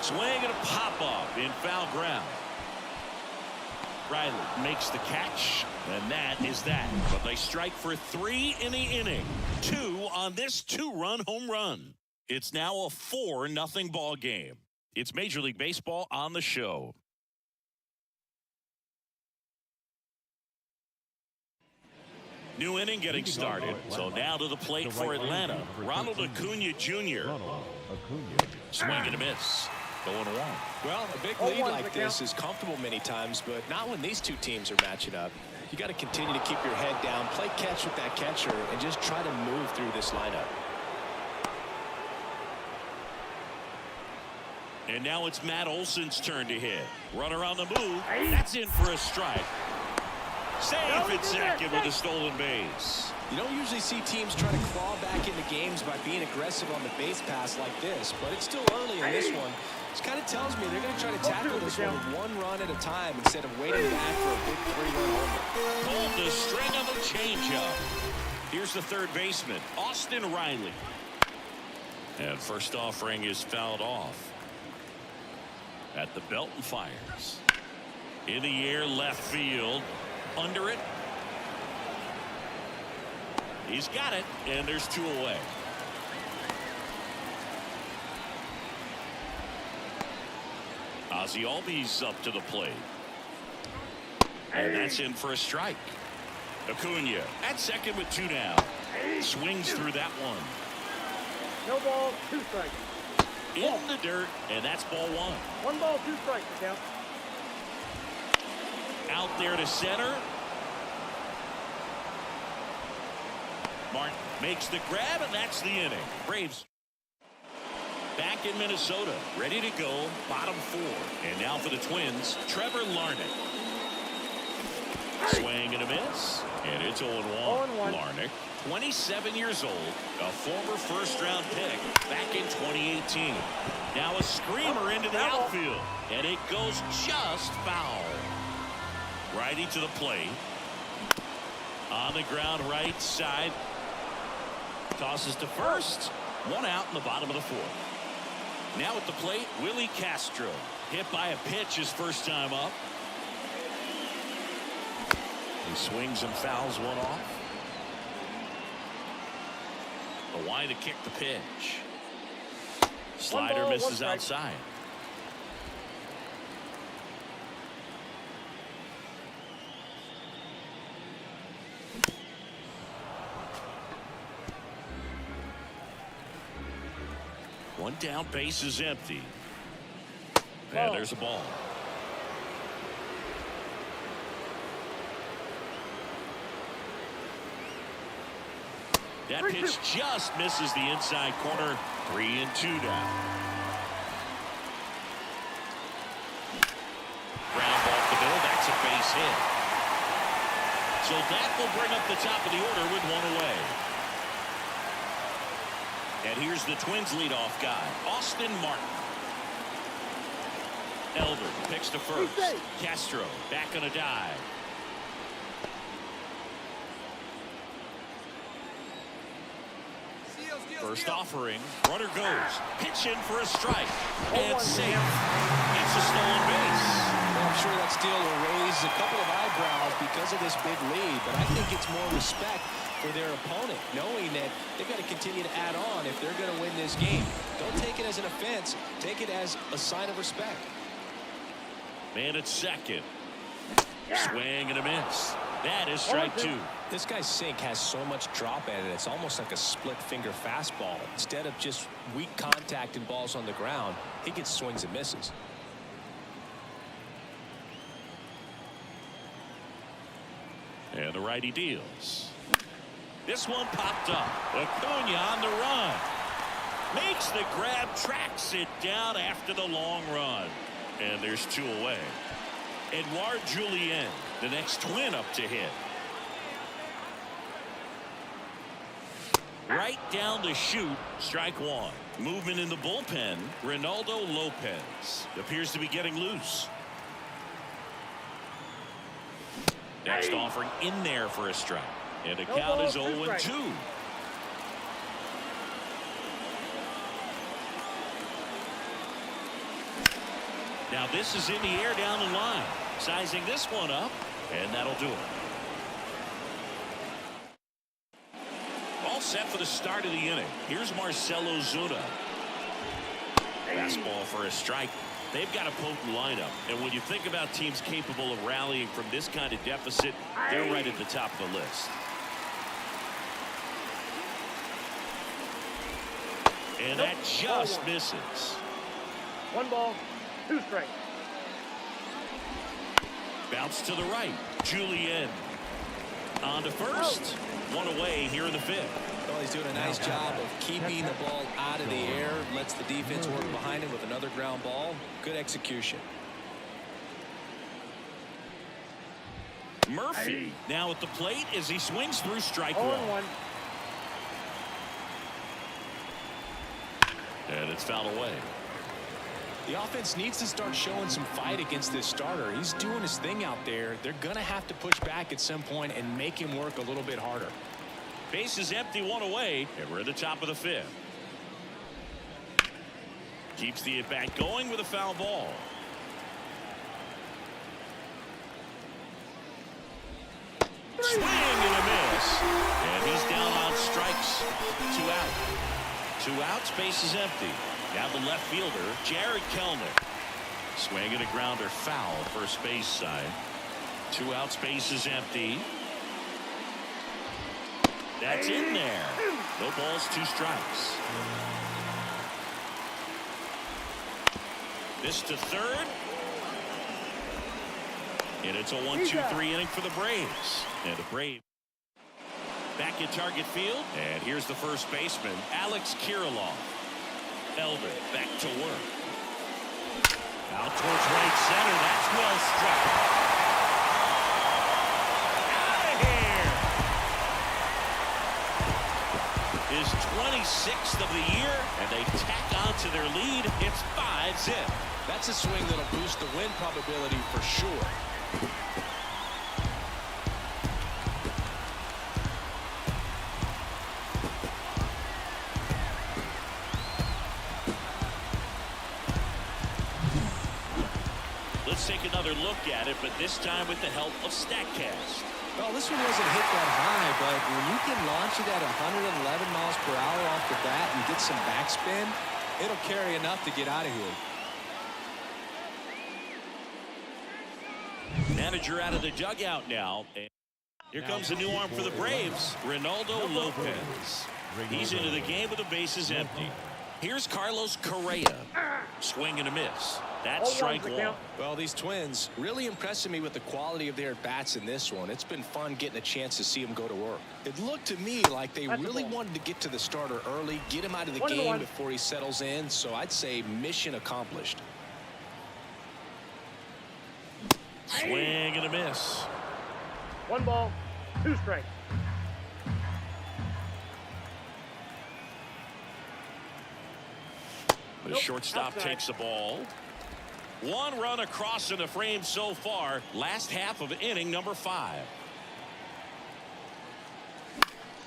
Swing and a pop-up in foul ground. Riley makes the catch, and that is that. But they strike for 3 in the inning. 2 on this 2-run home run. It's now a 4-0 ball game. It's Major League Baseball on the show. New inning getting started. So now to the plate for Atlanta. Ronald Acuna Jr. Swing and a miss. Going 1. Well, a big lead like this is comfortable many times, but not when these two teams are matching up. You got to continue to keep your head down, play catch with that catcher, and just try to move through this lineup. And now it's Matt Olson's turn to hit. Runner on the move. That's in for a strike. Safe at second with a stolen base. You don't usually see teams try to claw back into games by being aggressive on the base pass like this, but it's still early in this one. This kind of tells me they're going to try to tackle this one with 1 run at a time instead of waiting back for a big 3-run homer. Pulled the string on the changeup. Here's the third baseman, Austin Riley. And first offering is fouled off. At the belt and fires. In the air, left field. Under it. He's got it, and there's 2 away. Ozzie Albies up to the plate. And that's in for a strike. Acuna at second with 2 down. Swings through that one. No ball, 2 strikes. In the dirt, and that's ball 1. 1 ball, 2 strikes, count. Out there to center. Martin makes the grab, and that's the inning. Braves back in Minnesota, ready to go, bottom 4. And now for the Twins, Trevor Larnach. Swing and a miss, and it's 0-1. Larnach, 27 years old, a former first-round pick back in 2018. Now a screamer into the outfield, and it goes just foul. Righty to the plate. On the ground, right side. Tosses to first. 1 out in the bottom of the 4th. Now at the plate, Willie Castro. Hit by a pitch his first time up. He swings and fouls 1 off. The line to kick the pitch. Slider misses outside. One down, base is empty. And there's a ball. That pitch just misses the inside corner. 3-2 down. Ground off the middle. That's a base hit. So that will bring up the top of the order with 1 away. And here's the Twins leadoff guy, Austin Martin. Elder picks to first. Castro back on a dive. First offering, runner goes. Pitch in for a strike. And safe. It's a stolen base. Well, I'm sure that steal will raise a couple of eyebrows because of this big lead, but I think it's more respect for their opponent, knowing that they've got to continue to add on if they're going to win this game. Don't take it as an offense. Take it as a sign of respect. Man at second. Swing and a miss. That is strike 2. This guy's sink has so much drop at it. It's almost like a split finger fastball. Instead of just weak contact and balls on the ground, he gets swings and misses. And the righty deals. This one popped up. Acuna on the run. Makes the grab, tracks it down after the long run. And there's 2 away. Edouard Julien, the next Twin up to hit. Right down the chute, strike 1. Movement in the bullpen, Ronaldo Lopez appears to be getting loose. Next offering in there for a strike. And the count is 0-2. Now this is in the air down the line. Sizing this one up, and that'll do it. All set for the start of the inning. Here's Marcell Ozuna. Fastball for a strike. They've got a potent lineup, and when you think about teams capable of rallying from this kind of deficit, they're right at the top of the list. And that just misses. 1 ball, 2 strikes. Bounce to the right. Julien on to first. 1 away here in the 5th. Well, he's doing a nice job of keeping the ball out of the air. Lets the defense work behind him with another ground ball. Good execution. Murphy now at the plate as he swings through strike 0-1. And it's fouled away. The offense needs to start showing some fight against this starter. He's doing his thing out there. They're going to have to push back at some point and make him work a little bit harder. Base is empty, 1 away, and we're at the top of the 5th. Keeps the at-bat going with a foul ball. Swing and a miss. And he's down on strikes. 2 out. 2 outs, base is empty. Now the left fielder, Jared Kelenic. Swing and a grounder, foul, first base side. 2 outs, base is empty. That's in there. No balls, 2 strikes. This to third. And it's a 1-2-3 inning for the Braves. And the Braves back in target field. And here's the first baseman, Alex Kirilloff. Elder back to work. Out towards right center. That's well struck. Out of here. His 26th of the year, and they tack on to their lead. It's 5-zip. That's a swing that'll boost the win probability for sure. Let's take another look at it, but this time with the help of StatCast. Well, this one wasn't hit that high, but when you can launch it at 111 miles per hour off the bat and get some backspin, it'll carry enough to get out of here. Manager out of the dugout now. Here comes a new arm for the Braves, Ronaldo Lopez. He's into the game with the bases empty. Here's Carlos Correa. Swing and a miss. That's strike 1. Well, these Twins really impressing me with the quality of their bats in this one. It's been fun getting a chance to see them go to work. It looked to me like they really wanted to get to the starter early, get him out of the game before he settles in. So I'd say mission accomplished. Swing and a miss. 1 ball, 2 strikes. The shortstop takes the ball. 1 run across in the frame so far. Last half of inning number 5.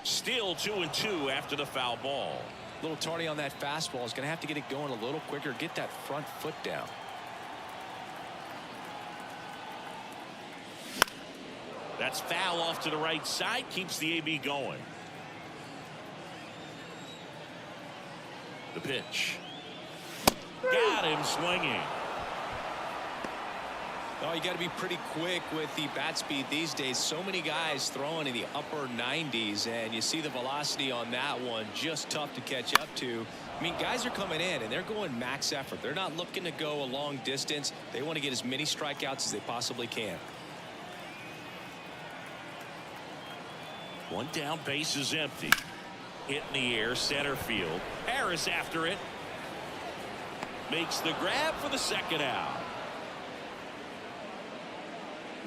Still 2-2 after the foul ball. A little tardy on that fastball. Is going to have to get it going a little quicker. Get that front foot down. That's foul off to the right side. Keeps the AB going. The pitch. Got him swinging. Oh, you got to be pretty quick with the bat speed these days. So many guys throwing in the upper 90s, and you see the velocity on that one. Just tough to catch up to. I mean, guys are coming in, and they're going max effort. They're not looking to go a long distance. They want to get as many strikeouts as they possibly can. 1 down, base is empty. Hit in the air, center field. Harris after it. Makes the grab for the second out.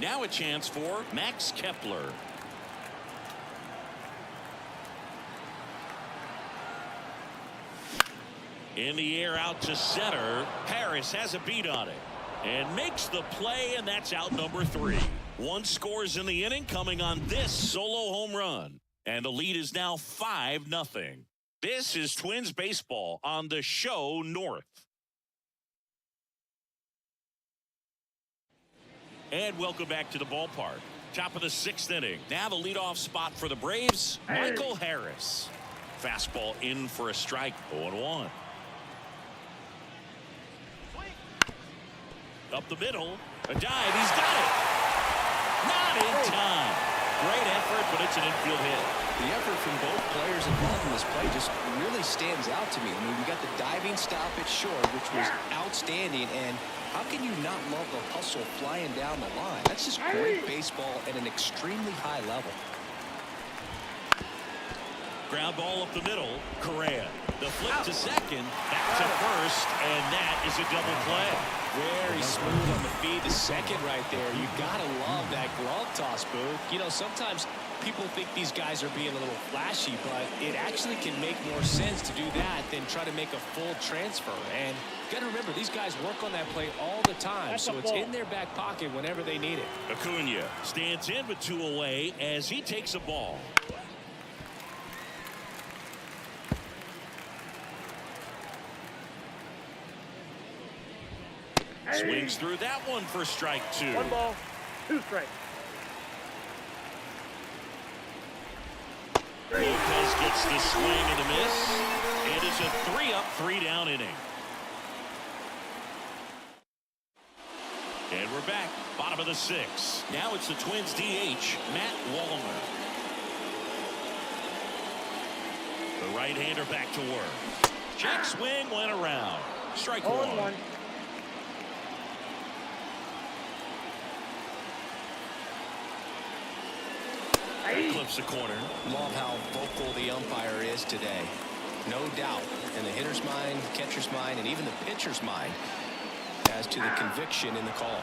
Now a chance for Max Kepler. In the air out to center. Harris has a beat on it and makes the play, and that's out number 3. 1 scores in the inning coming on this solo home run, and the lead is now 5-0. This is Twins baseball on the show North. And welcome back to the ballpark. Top of the 6th inning. Now the leadoff spot for the Braves, Michael Harris. Fastball in for a strike, 0-1. Up the middle, a dive, he's got it. Not in time. Great effort, but it's an infield hit. The effort from both players involved in this play just really stands out to me. I mean, we got the diving stop at short, which was outstanding, and how can you not love the hustle flying down the line? That's just great baseball at an extremely high level. Ground ball up the middle, Correa. The flip to second, back to first, and that is a double play. Very smooth on the feed to second right there. You gotta love that glove toss, Boo. You know, sometimes people think these guys are being a little flashy, but it actually can make more sense to do that than try to make a full transfer. And you gotta remember, these guys work on that play all the time, so it's in their back pocket whenever they need it. Acuna stands in with 2 away as he takes a ball. Swings through that one for strike 2. 1 ball, 2 strikes. Lopez gets the swing and a miss. And it's a 3-up, 3-down inning. And we're back, bottom of the 6th. Now it's the Twins DH, Matt Wallner. The right-hander back to work. Check swing went around. Strike 1. Clips the corner. Love how vocal the umpire is today. No doubt in the hitter's mind, catcher's mind, and even the pitcher's mind as to the conviction in the call.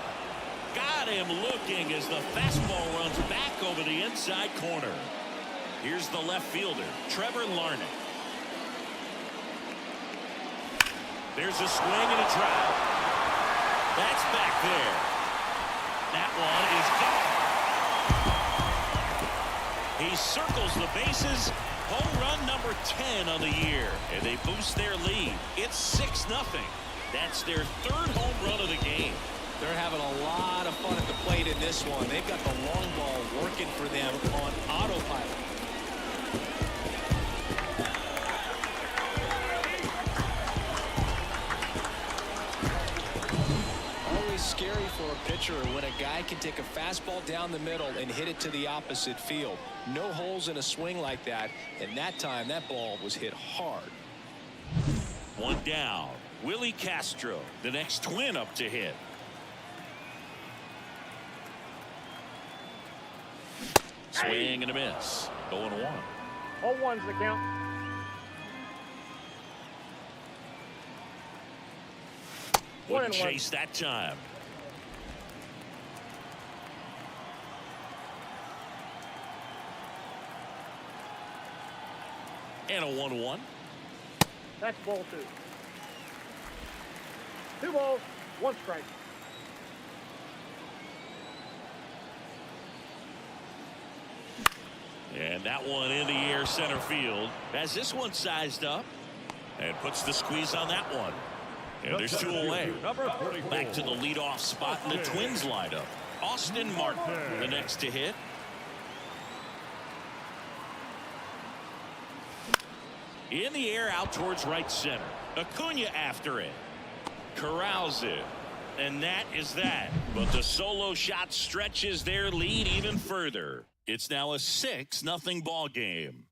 Got him looking as the fastball runs back over the inside corner. Here's the left fielder, Trevor Larnach. There's a swing and a drive. That's back there. That one is gone. He circles the bases. Home run number 10 on the year. And they boost their lead. It's 6-0. That's their 3rd home run of the game. They're having a lot of fun at the plate in this one. They've got the long ball working for them on autopilot. Scary for a pitcher when a guy can take a fastball down the middle and hit it to the opposite field. No holes in a swing like that, and that time that ball was hit hard. 1 down. Willie Castro, the next Twin up to hit. Swing and a miss. 0-1. 0-1's the count. Wouldn't chase that time. And a 1-1. That's ball 2. 2 balls, 1 strike. And that one in the air center field. Has this one sized up and puts the squeeze on that one. And there's 2 away. Back to the leadoff spot in the Twins lineup. Austin Martin, the next to hit. In the air out towards right center. Acuna after it. Corrals it. And that is that. But the solo shot stretches their lead even further. It's now a 6-0 ball game.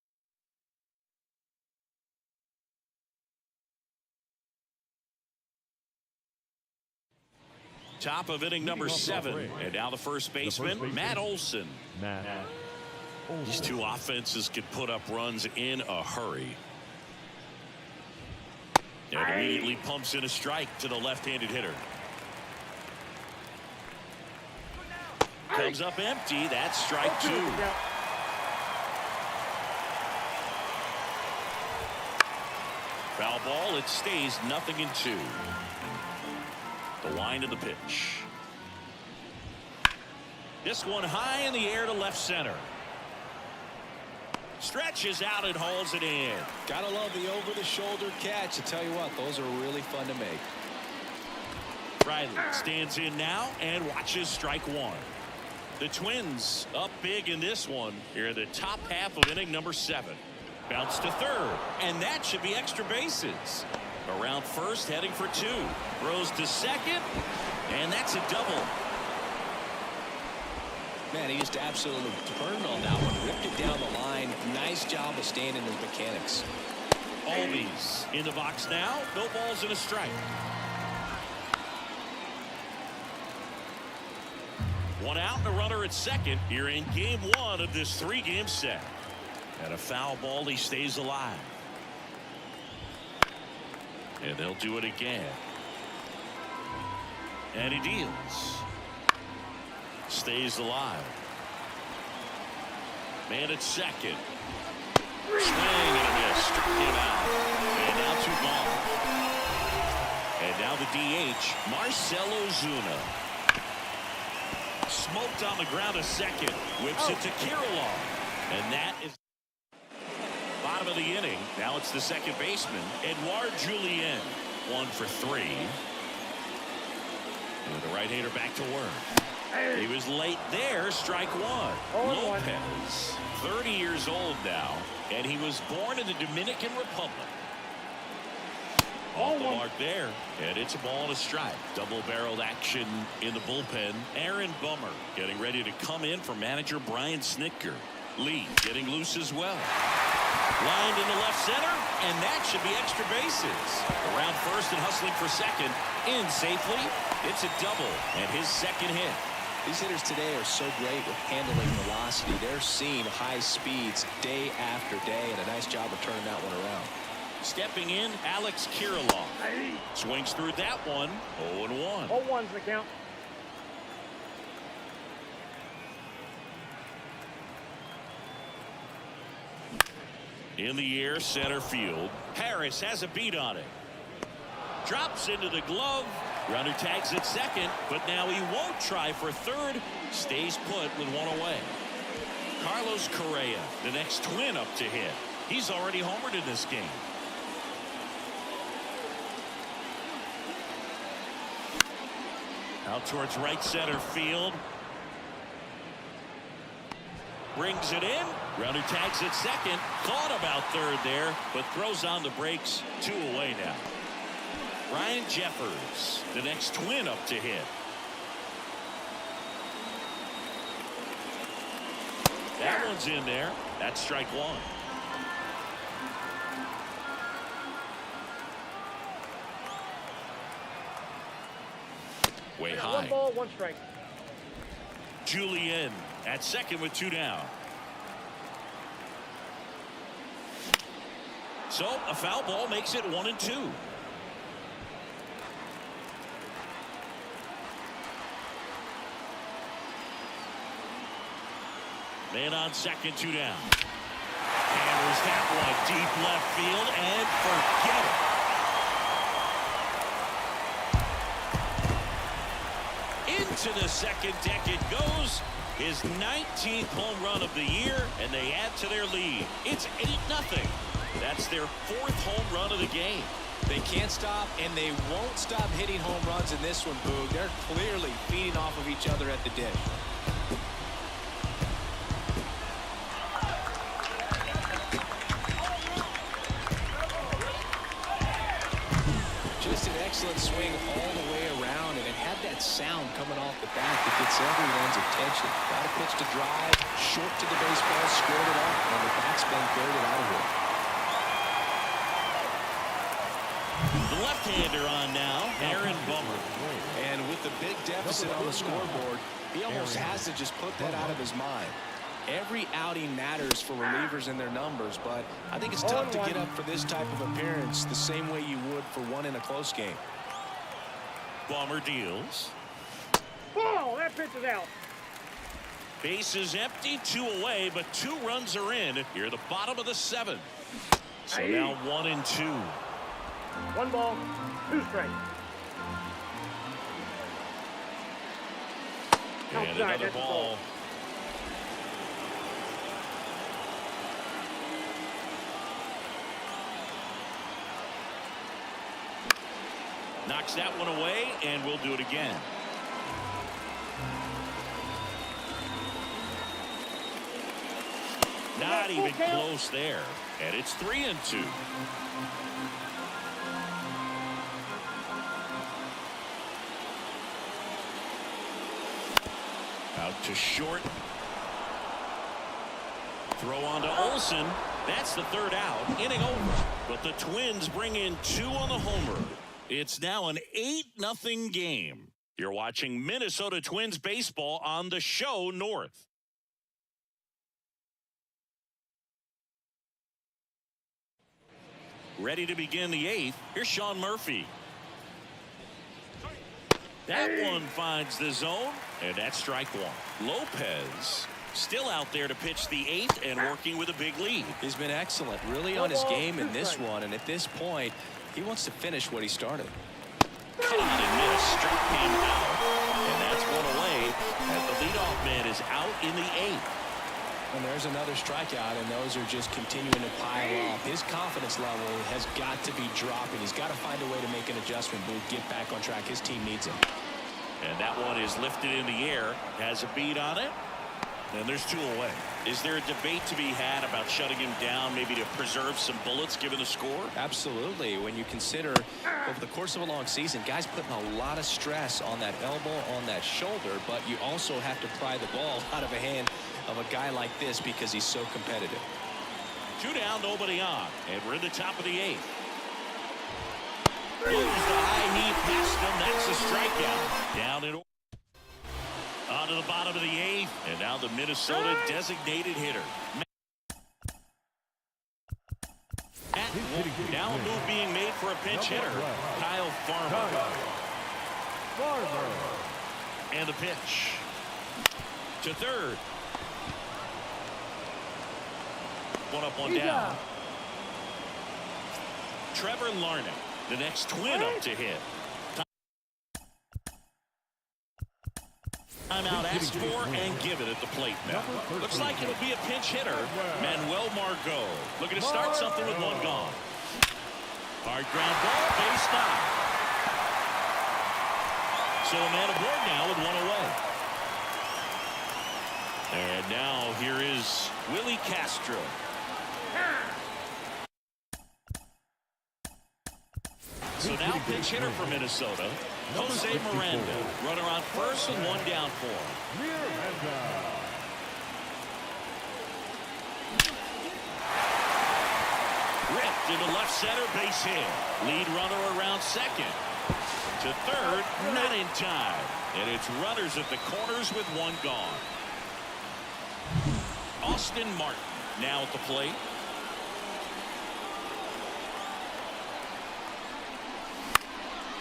Top of inning number 7. And now the first baseman, Matt Olson. These 2 offenses can put up runs in a hurry. And immediately pumps in a strike to the left-handed hitter. Comes up empty. That's strike 2. Foul ball. It stays 0-2. The line of the pitch. This one high in the air to left center. Stretches out and hauls it in. Gotta love the over-the-shoulder catch. I tell you what, those are really fun to make. Riley stands in now and watches strike one. The Twins up big in this one here in the top half of inning number 7. Bounce to third, and that should be extra bases. Around first, heading for 2. Throws to second, and that's a double. Man, he just absolutely turned on that one, ripped it down the line. Nice job of staying in his mechanics. Albies in the box now. No balls and a strike. One out and a runner at second here in game 1 of this 3-game set. And a foul ball, he stays alive. And they'll do it again. And he deals. Stays alive. Man at second. Swing and a miss. Struck him out. And now 2 balls. And now the DH, Marcell Ozuna. Smoked on the ground a second. Whips it to Kirilloff. And that is bottom of the inning. Now it's the second baseman, Edouard Julien. 1 for 3. And the right-hander back to work. He was late there. Strike 1. Lopez, 30 years old now, and he was born in the Dominican Republic. Off the mark there, and it's a ball and a strike. Double-barreled action in the bullpen. Aaron Bummer getting ready to come in for manager Brian Snitker. Lee getting loose as well. Lined into left center, and that should be extra bases. Around first and hustling for second. In safely. It's a double, and his second hit. These hitters today are so great with handling velocity. They're seeing high speeds day after day, and a nice job of turning that one around. Stepping in, Alex Kirilloff. Swings through that one. 0-1. 0-1's the count. In the air, center field. Harris has a beat on it. Drops into the glove. Runner tags at second, but now he won't try for third. Stays put with 1 away. Carlos Correa, the next Twin up to hit. He's already homered in this game. Out towards right center field. Brings it in. Runner tags at second. Caught about third there, but throws on the brakes. 2 away now. Ryan Jeffers, the next Twin up to hit. That one's in there. That's strike 1. Way high. 1 ball, 1 strike. Julien at second with 2 down. So a foul ball makes it 1-2. Man on second, 2 down. Hammers that one deep left field and forget it. Into the second deck it goes. His 19th home run of the year, and they add to their lead. It's 8-0. That's their 4th home run of the game. They can't stop, and they won't stop hitting home runs in this one, Boog. They're clearly feeding off of each other at the dish. Just an excellent swing all the way around, and it had that sound coming off the bat that gets everyone's attention. Got a pitch to drive, short to the baseball, squared it up, and the backspin carried it out of here. The left-hander on now, Aaron Bummer. And with the big deficit on the scoreboard, he almost has to just put that out of his mind. Every outing matters for relievers and their numbers, but I think it's tough to get up for this type of appearance the same way you would for one in a close game. Bummer deals. Ball, that pitch is out. Base is empty, 2 away, but 2 runs are in. Here at the bottom of the 7th. So now 1-2. 1 ball, 2 strikes. And another ball. Knocks that one away, and we'll do it again. Not even close there. And it's 3-2. Out to short. Throw on to Olsen. That's the third out. Inning over. But the Twins bring in 2 on the homer. It's now an 8-0 game. You're watching Minnesota Twins baseball on the show North. Ready to begin the 8th. Here's Sean Murphy. That one finds the zone, and that's strike 1. Lopez still out there to pitch the 8th and working with a big lead. He's been excellent, really on his game in this one, and at this point, he wants to finish what he started. Caught and missed, struck him out, and that's one away as the leadoff man is out in the 8th. And there's another strikeout, and those are just continuing to pile up. His confidence level has got to be dropping. He's got to find a way to make an adjustment move, get back on track. His team needs him. And that one is lifted in the air, has a beat on it, and there's 2 away. Is there a debate to be had about shutting him down, maybe to preserve some bullets given the score? Absolutely. When you consider over the course of a long season, guys putting a lot of stress on that elbow, on that shoulder, but you also have to pry the ball out of a hand of a guy like this because he's so competitive. 2 down, nobody on, and we're in the top of the 8th. Moves the high knee past him. That's a strikeout. Down and on to the bottom of the 8th, and now the Minnesota designated hitter. Now a move being made for a pinch hitter, Kyle Farmer. And the pitch to third. 1 up, 1 down. Trevor Larnach, the next Twin up to hit. Timeout asked for and given at the plate now. Looks like it'll be a pinch hitter, Manuel Margot. Looking to start something with 1 gone. Hard ground ball, base knock. So a man aboard now with 1 away. And now here is Willie Castro. So now pinch hitter for Minnesota, Jose Miranda. Runner on first and 1 down for him. Ripped into left center, base hit. Lead runner around second. To third, not in time. And it's runners at the corners with 1 gone. Austin Martin now at the plate.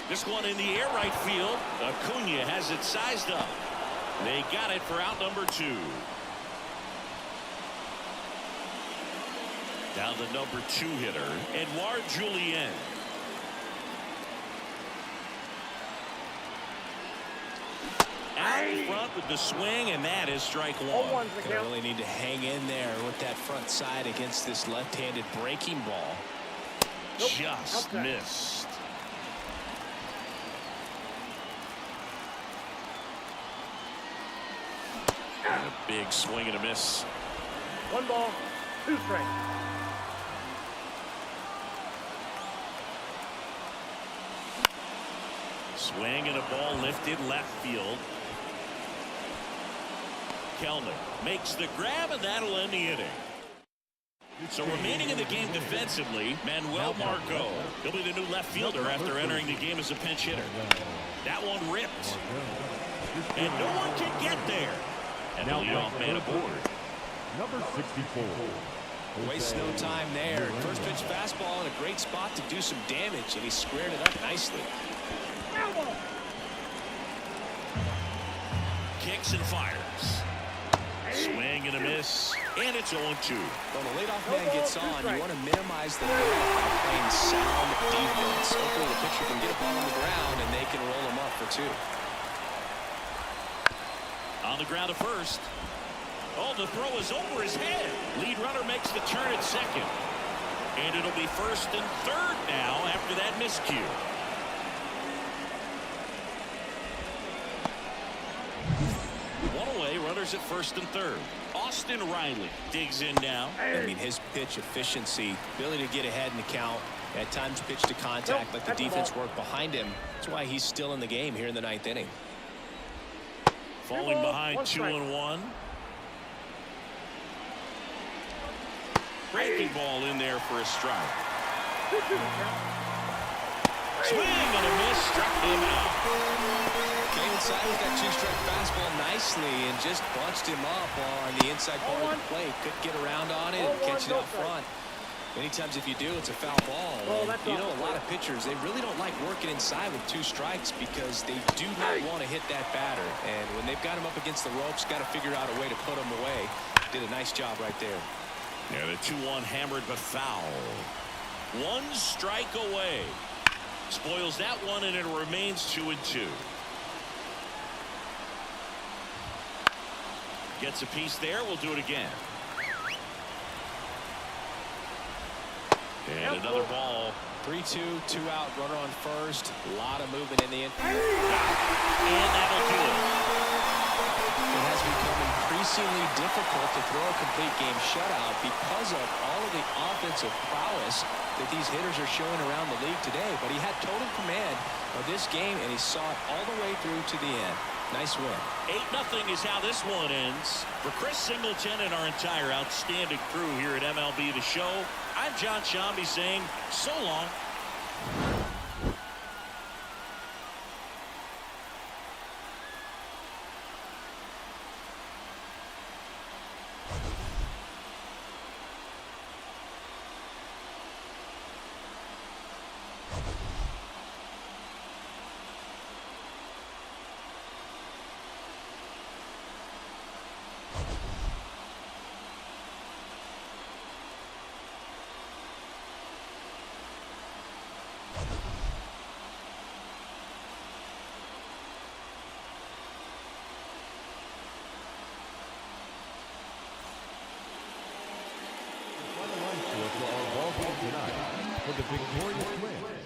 This one in the air right field. Acuna has it sized up. They got it for out number 2. Down the number 2 hitter, Edouard Julien. Out in front with the swing, and that is strike 1. They really need to hang in there with that front side against this left-handed breaking ball. Just missed. And a big swing and a miss. 1 ball, 2 strikes. Swing and a ball lifted left field. Kellner makes the grab, and that'll end the inning. So remaining in the game defensively, Manuel Margot. He'll be the new left fielder after entering the game as a pinch hitter. That one ripped. And no one can get there. And the leadoff man aboard. Number 64. Wastes no time there. First pitch fastball in a great spot to do some damage, and he squared it up nicely. Kicks and fires. Swing and a miss. And it's 0-2. When the leadoff man gets on, you want to minimize the hit by playing sound defense. Hopefully the pitcher can get a ball on the ground, and they can roll him up for 2. On the ground at first. Oh, the throw is over his head. Lead runner makes the turn at second. And it'll be first and third now after that miscue. play. Runners at first and third. Austin Riley digs in now. I mean, his pitch efficiency, ability to get ahead in the count, at times pitch to contact, let the defense work behind him. That's why he's still in the game here in the ninth inning. Falling behind 2-1. Breaking ball in there for a strike. Swing and a miss, struck him out. Came inside with that two-strike fastball nicely and just bunched him up on the inside part of the plate. Couldn't get around on it and catch it out front. Many times if you do, it's a foul ball. And, you know, a lot of pitchers, they really don't like working inside with 2 strikes because they do not want to hit that batter. And when they've got him up against the ropes, got to figure out a way to put him away. Did a nice job right there. Yeah, the 2-1 hammered but foul. 1 strike away. Spoils that one, and it remains 2-2. Gets a piece there. We'll do it again. And another ball. 3-2, 2 out, runner on first. A lot of movement in the infield. And that'll do it. It has become increasingly difficult to throw a complete game shutout because of all of the offensive prowess that these hitters are showing around the league today. But he had total command of this game, and he saw it all the way through to the end. Nice win. 8-0 is how this one ends. For Chris Singleton and our entire outstanding crew here at MLB The Show, I'm John Shambi saying so long. For the victorious Twins.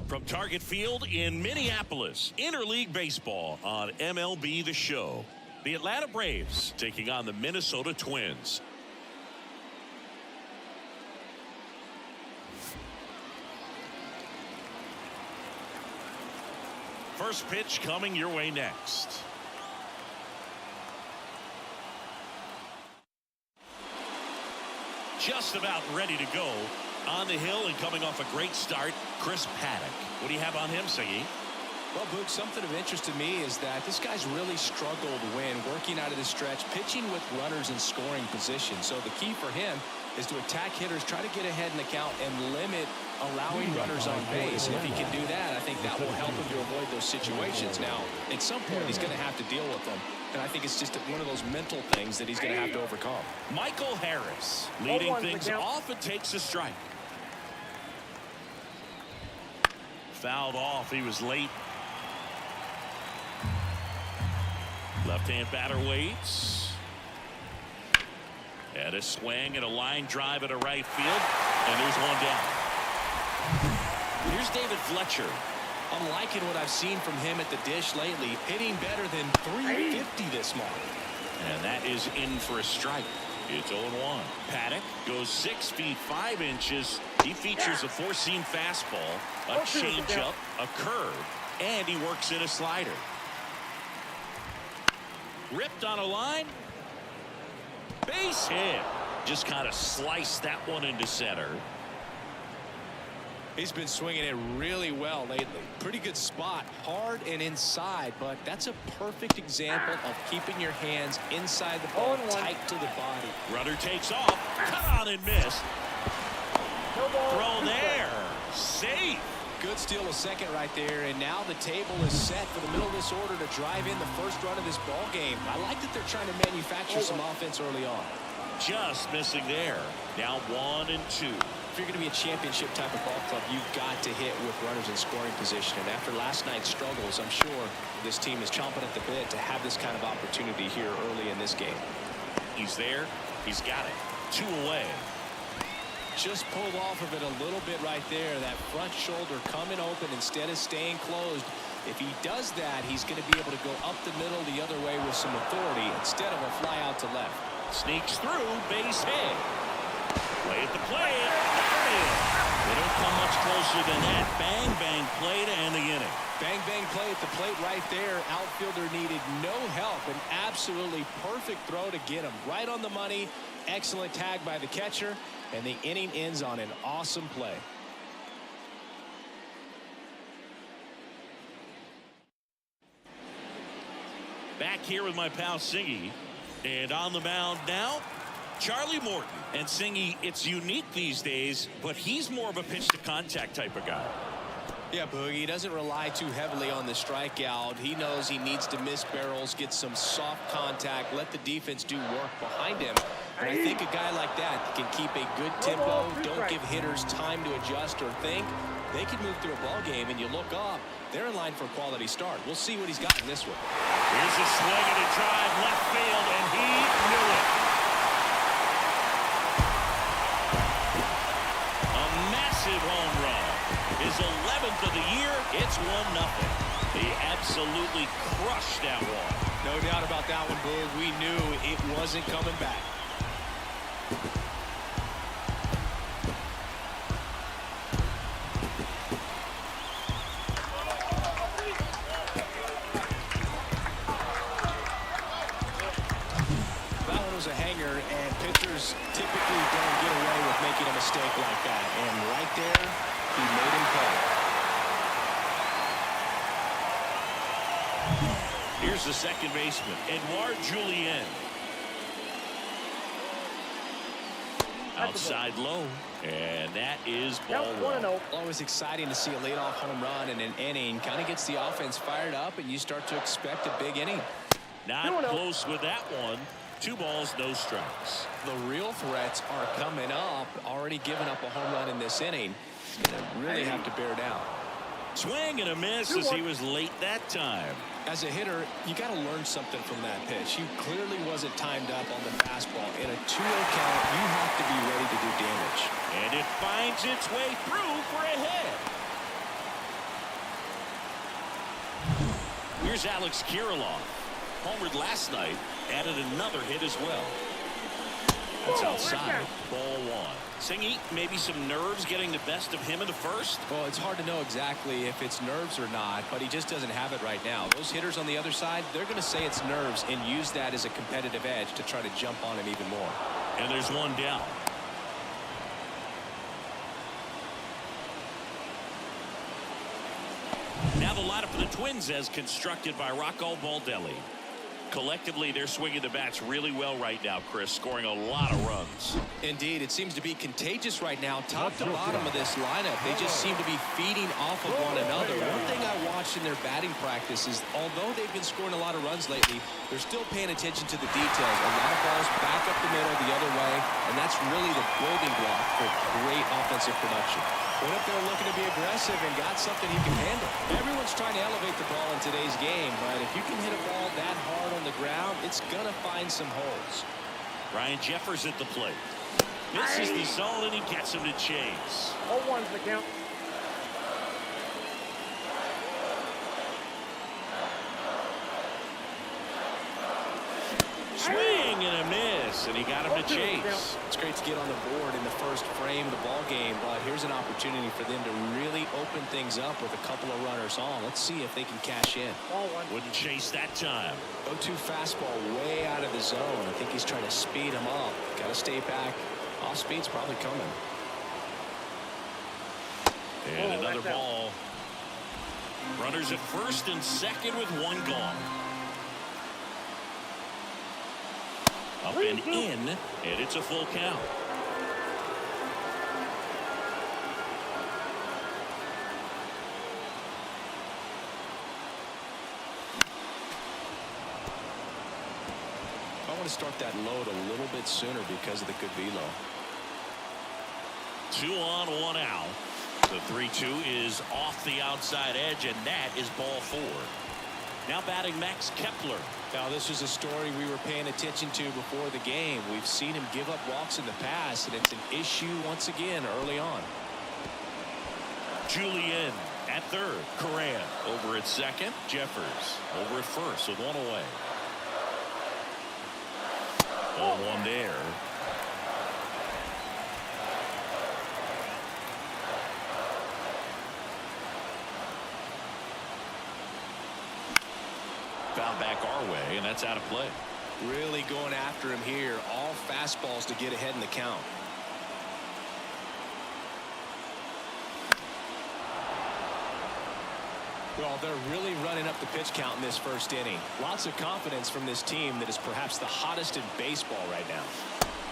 From Target Field in Minneapolis, interleague baseball on MLB The Show. The Atlanta Braves taking on the Minnesota Twins. First pitch coming your way next. Just about ready to go. On the hill and coming off a great start, Chris Paddock. What do you have on him, Siggy? Well, Boog, something of interest to me is that this guy's really struggled when working out of the stretch, pitching with runners in scoring position. So the key for him is to attack hitters, try to get ahead in the count, and limit allowing runners on base. And if he can do that, I think that will help him to avoid those situations. Now, at some point, he's going to have to deal with them. And I think it's just one of those mental things that he's going to have to overcome. Michael Harris leading things off and takes a strike. Fouled off. He was late. Left-hand batter waits. And a swing and a line drive at a right field. And there's one down. Here's David Fletcher. I'm liking what I've seen from him at the dish lately. Hitting better than .350 this month. And that is in for a strike. It's 0-1. Paddock goes 6 feet 5 inches. He features a four-seam fastball, a changeup, a curve, and he works in a slider. Ripped on a line. Base hit. Just kind of sliced that one into center. He's been swinging it really well lately. Pretty good spot, hard and inside, but that's a perfect example of keeping your hands inside the ball, tight to the body. Runner takes off, cut on and missed. Throw there, safe. Good steal a second right there, and now the table is set for the middle of this order to drive in the first run of this ball game. I like that they're trying to manufacture some offense early on. Just missing there. Now 1 and 2. If you're going to be a championship type of ball club, you've got to hit with runners in scoring position. And after last night's struggles, I'm sure this team is chomping at the bit to have this kind of opportunity here early in this game. He's there. He's got it. 2 away. Just pulled off of it a little bit right there. That front shoulder coming open instead of staying closed. If he does that, he's going to be able to go up the middle the other way with some authority instead of a fly out to left. Sneaks through, base hit. Play at the plate. They don't come much closer than that. Bang, bang play to end the inning. Bang, bang play at the plate right there. Outfielder needed no help. An absolutely perfect throw to get him right on the money. Excellent tag by the catcher. And the inning ends on an awesome play. Back here with my pal Singy. And on the mound now, Charlie Morton. And Singy, it's unique these days, but he's more of a pitch to contact type of guy. Yeah, Boogie, he doesn't rely too heavily on the strikeout. He knows he needs to miss barrels, get some soft contact, let the defense do work behind him. And I think a guy like that can keep a good tempo, don't give hitters time to adjust or think. They can move through a ball game, and you look up, they're in line for a quality start. We'll see what he's got in this one. Here's a swing and a drive left field, and he knew it. A massive home run. His 11th of the year. It's 1-0. He absolutely crushed that one. No doubt about that one, Boog. We knew it wasn't coming back. That one was a hanger, and pitchers typically don't get away with making a mistake like that. And right there, he made him pay. Here's the second baseman, Edouard Julien. Outside low, and that is ball one. Always exciting to see a leadoff home run in an inning. Kind of gets the offense fired up, and you start to expect a big inning. Not close with that one. 2 balls, no strikes. The real threats are coming up. Already given up a home run in this inning. Going to really have to bear down. Swing and a miss as he was late that time. As a hitter, you got to learn something from that pitch. He clearly wasn't timed up on the fastball. In a 2-0 count, you have to be ready to do damage. And it finds its way through for a hit. Here's Alex Kirilloff. Homered last night, added another hit as well. That's outside. Ball one. Singy, maybe some nerves getting the best of him in the first? Well, it's hard to know exactly if it's nerves or not, but he just doesn't have it right now. Those hitters on the other side, they're going to say it's nerves and use that as a competitive edge to try to jump on him even more. And there's one down. Now the lineup for the Twins as constructed by Rocco Baldelli. Collectively, they're swinging the bats really well right now, Chris, scoring a lot of runs. Indeed, it seems to be contagious right now, top to bottom of this lineup. They just seem to be feeding off of one another. One thing I watched in their batting practice is, although they've been scoring a lot of runs lately, they're still paying attention to the details. A lot of balls back up the middle the other way, and that's really the building block for great offensive production. Went up there looking to be aggressive and got something he can handle. Everyone's trying to elevate the ball in today's game, but if you can hit a ball that hard on the ground, it's going to find some holes. Ryan Jeffers at the plate. Misses the zone, and he gets him to chase. 0-1's the count. Swing and a miss, and he got him to chase. It's great to get on the board in the first frame of the ball game, but here's an opportunity for them to really open things up with a couple of runners on. Let's see if they can cash in. Wouldn't chase that time. 0-2 fastball way out of the zone. I think he's trying to speed him up. Got to stay back. Off speed's probably coming. And another ball. Runners at first and second with one gone. Up and in, and it's a full count. I want to start that load a little bit sooner because of the good velo. 2 on, 1 out. The 3-2 is off the outside edge, and that is ball 4. Now batting Max Kepler. Now this is a story we were paying attention to before the game. We've seen him give up walks in the past, and it's an issue once again early on. Julian at third. Correa over at second. Jeffers over at first with one away. 0-1 there. Foul back our way, and that's out of play. Really going after him here. All fastballs to get ahead in the count. Well, they're really running up the pitch count in this first inning. Lots of confidence from this team that is perhaps the hottest in baseball right now.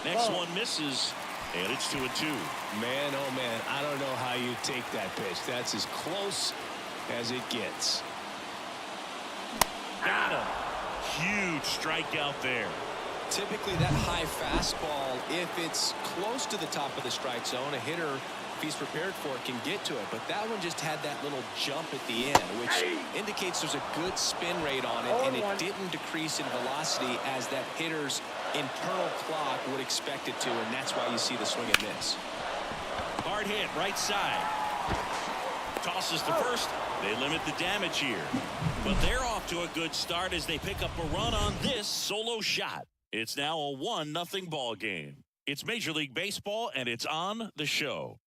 Next one misses, and it's 2-2. Man, oh man, I don't know how you take that pitch. That's as close as it gets. Got him. Huge strikeout there. Typically that high fastball, if it's close to the top of the strike zone, a hitter, if he's prepared for it, can get to it. But that one just had that little jump at the end, which indicates there's a good spin rate on it, and it didn't decrease in velocity as that hitter's internal clock would expect it to, and that's why you see the swing and miss. Hard hit, right side. Tosses to first. They limit the damage here. But they're off to a good start as they pick up a run on this solo shot. It's now a 1-0 ball game. It's Major League Baseball, and it's on the show.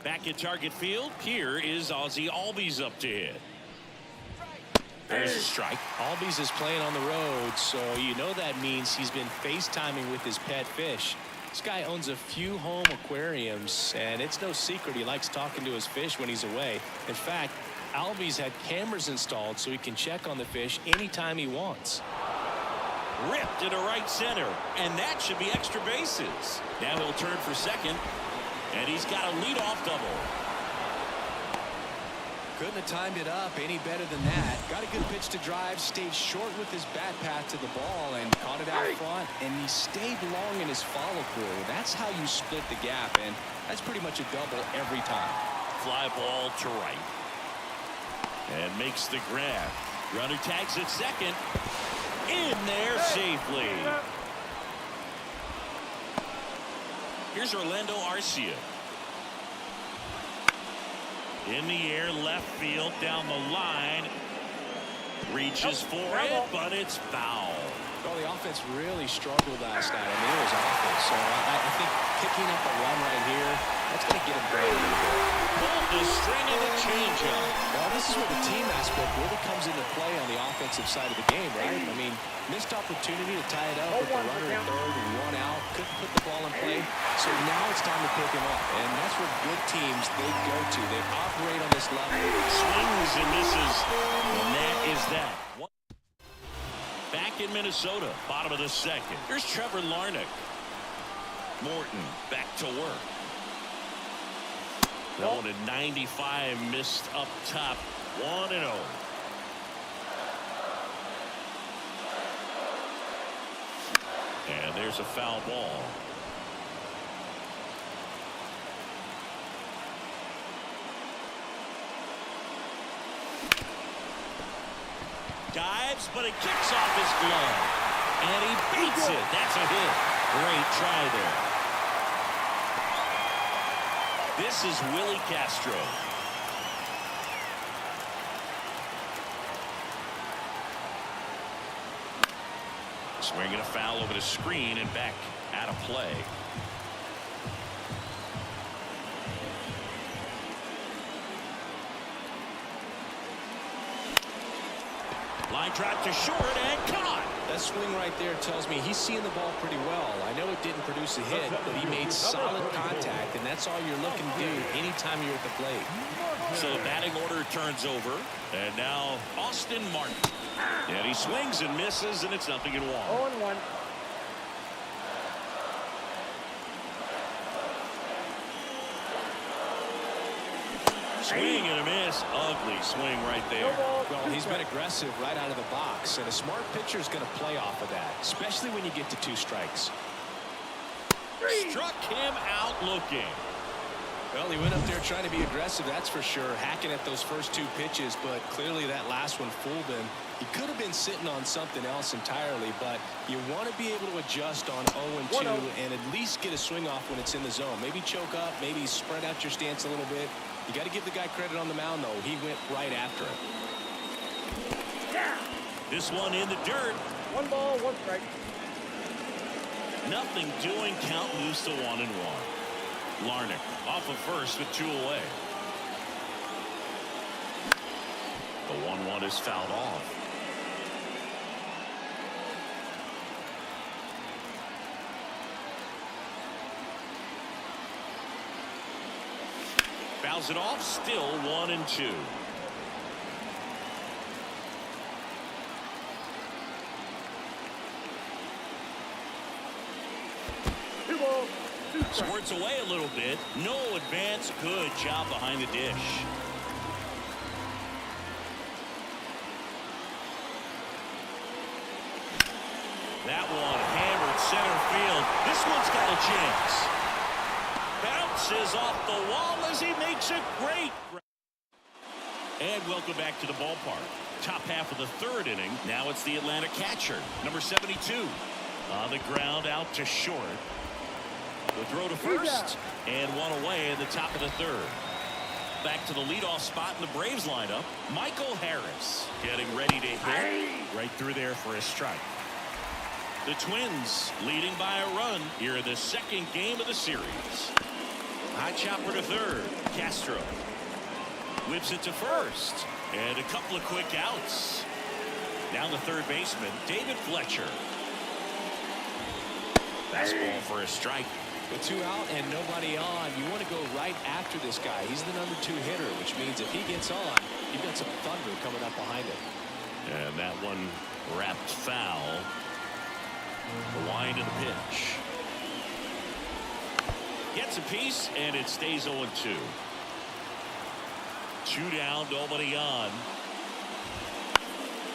Back at Target Field, here is Ozzie Albies up to hit. There's a strike. Albies is playing on the road, so you know that means he's been FaceTiming with his pet fish. This guy owns a few home aquariums, and it's no secret he likes talking to his fish when he's away. In fact, Albies had cameras installed so he can check on the fish anytime he wants. Ripped into right center, and that should be extra bases. Now he'll turn for second, and he's got a leadoff double. Couldn't have timed it up any better than that. Got a good pitch to drive, stayed short with his bat path to the ball, and caught it out front, and he stayed long in his follow-through. That's how you split the gap, and that's pretty much a double every time. Fly ball to right. And makes the grab. Runner tags at second. In there safely. Here's Orlando Arcia. In the air, left field, down the line. Reaches for it, but it's foul. Well, the offense really struggled last night. I mean, it was awful. So I think picking up a run right here, that's going to get him going. Pulled the string of the changeup. Well, this is where the team aspect really comes into play on the offensive side of the game, right? I mean, missed opportunity to tie it up with the runner in third and one out. Couldn't put the ball in play. So now it's time to pick him up. And that's where good teams, they go to. They operate on this level. Swings and misses. And that is that. Back in Minnesota, bottom of the second. Here's Trevor Larnach. Morton back to work. Going to 95, missed up top. 1-0. And there's a foul ball. Dives, but it kicks off his glove. And he beats it. That's a hit. Great try there. This is Willie Castro. Swinging a foul over the screen and back out of play. Line drive to short and caught. That swing right there tells me he's seeing the ball pretty well. I know it didn't produce a hit, but he made solid contact, and that's all you're looking to do anytime you're at the plate. So the batting order turns over, and now Austin Martin. And he swings and misses, and it's 0-1. 0-1. Swing and a miss. Ugly swing right there. Well, he's been aggressive right out of the box, and a smart pitcher is going to play off of that, especially when you get to 2 strikes. Struck him out looking. Well, he went up there trying to be aggressive, that's for sure, hacking at those first 2 pitches, but clearly that last one fooled him. He could have been sitting on something else entirely, but you want to be able to adjust on 0-2 and at least get a swing off when it's in the zone. Maybe choke up, maybe spread out your stance a little bit. You got to give the guy credit on the mound, though. He went right after it. This one in the dirt. 1 ball, 1 strike. Nothing doing. Count moves to 1-1. Larnach off of first with 2 away. The 1-1 is fouled off. Fouls it off. Still 1-2. Squirts away a little bit. No advance. Good job behind the dish. That one hammered center field. This one's got a chance. Bounces off the wall as he makes a great. And welcome back to the ballpark. Top half of the 3rd inning. Now it's the Atlanta catcher, number 72. On the ground out to short. The throw to first, and 1 away in the top of the 3rd. Back to the leadoff spot in the Braves lineup, Michael Harris getting ready to hit right through there for a strike. The Twins leading by a run here in the 2nd game of the series. High chopper to 3rd. Castro whips it to first, and a couple of quick outs. Down the 3rd baseman, David Fletcher. Fastball for a strike. With 2 out and nobody on, you want to go right after this guy. He's the number 2 hitter, which means if he gets on, you've got some thunder coming up behind him. And that one wrapped foul. The wind of the pitch. Gets a piece, and it stays 0-2. 2 down, nobody on.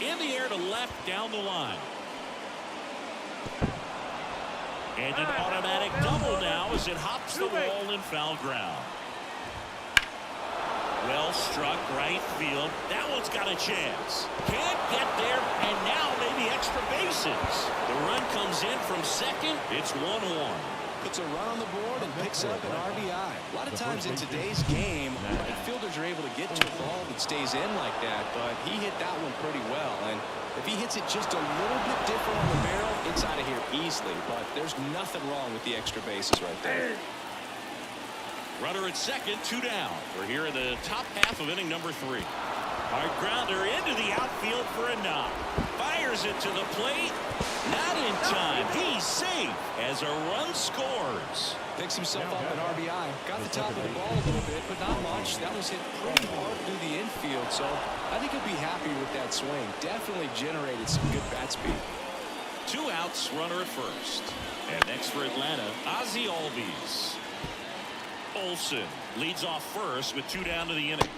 In the air to left, down the line. And an automatic double now as it hops the wall in foul ground. Well struck, right field. That one's got a chance. Can't get there, and now maybe extra bases. The run comes in from second. It's 1-1. puts a run on the board and picks up an RBI. A lot of times in today's game, right fielders are able to get to a ball that stays in like that, but he hit that one pretty well. And if he hits it just a little bit different on the barrel, it's out of here easily. But there's nothing wrong with the extra bases right there. Runner at second, 2 down. We're here in the top half of inning number 3. Hard grounder into the outfield for a knock. Fires it to the plate. Not in time. He's safe as a run scores. Picks himself up an RBI. Got the top of the ball a little bit, but not much. That was hit pretty hard through the infield, so I think he'll be happy with that swing. Definitely generated some good bat speed. 2 outs, runner at first. And next for Atlanta, Ozzie Albies. Olsen leads off first with 2 down to the inning.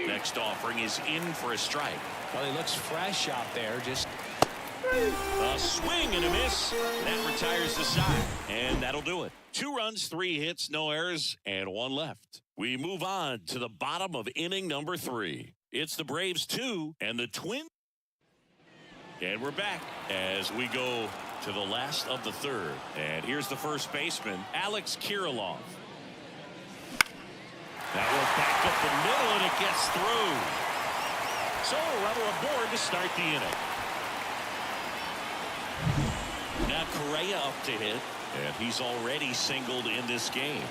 Next offering is in for a strike. Well, he looks fresh out there. Just a swing and a miss. That retires the side. And that'll do it. 2 runs, 3 hits, no errors, and 1 left. We move on to the bottom of inning number 3. It's the Braves 2 and the Twins. And we're back as we go to the last of the 3rd. And here's the first baseman, Alex Kirilloff. That was back up the middle, and it gets through. So a runner aboard to start the inning. Now Correa up to hit, and he's already singled in this game.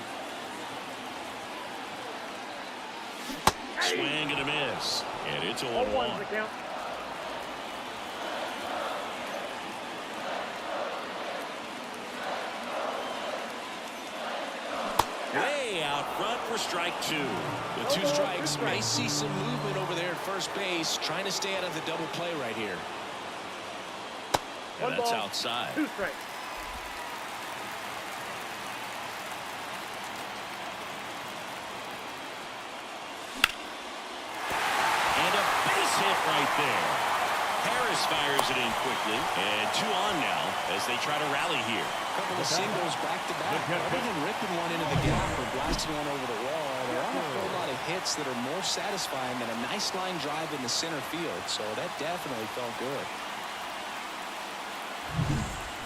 Swing and a miss, and it's 0-1. Way out front for strike 2. With 2 strikes, may see some movement over there at first base, trying to stay out of the double play right here. And that's outside. 2 strikes. And a base hit right there. Harris fires it in quickly, and 2 on now as they try to rally here. A couple of singles back-to-back. Other than ripping one into the gap or blasting one over the wall, there are a whole lot of hits that are more satisfying than a nice line drive in the center field, so that definitely felt good.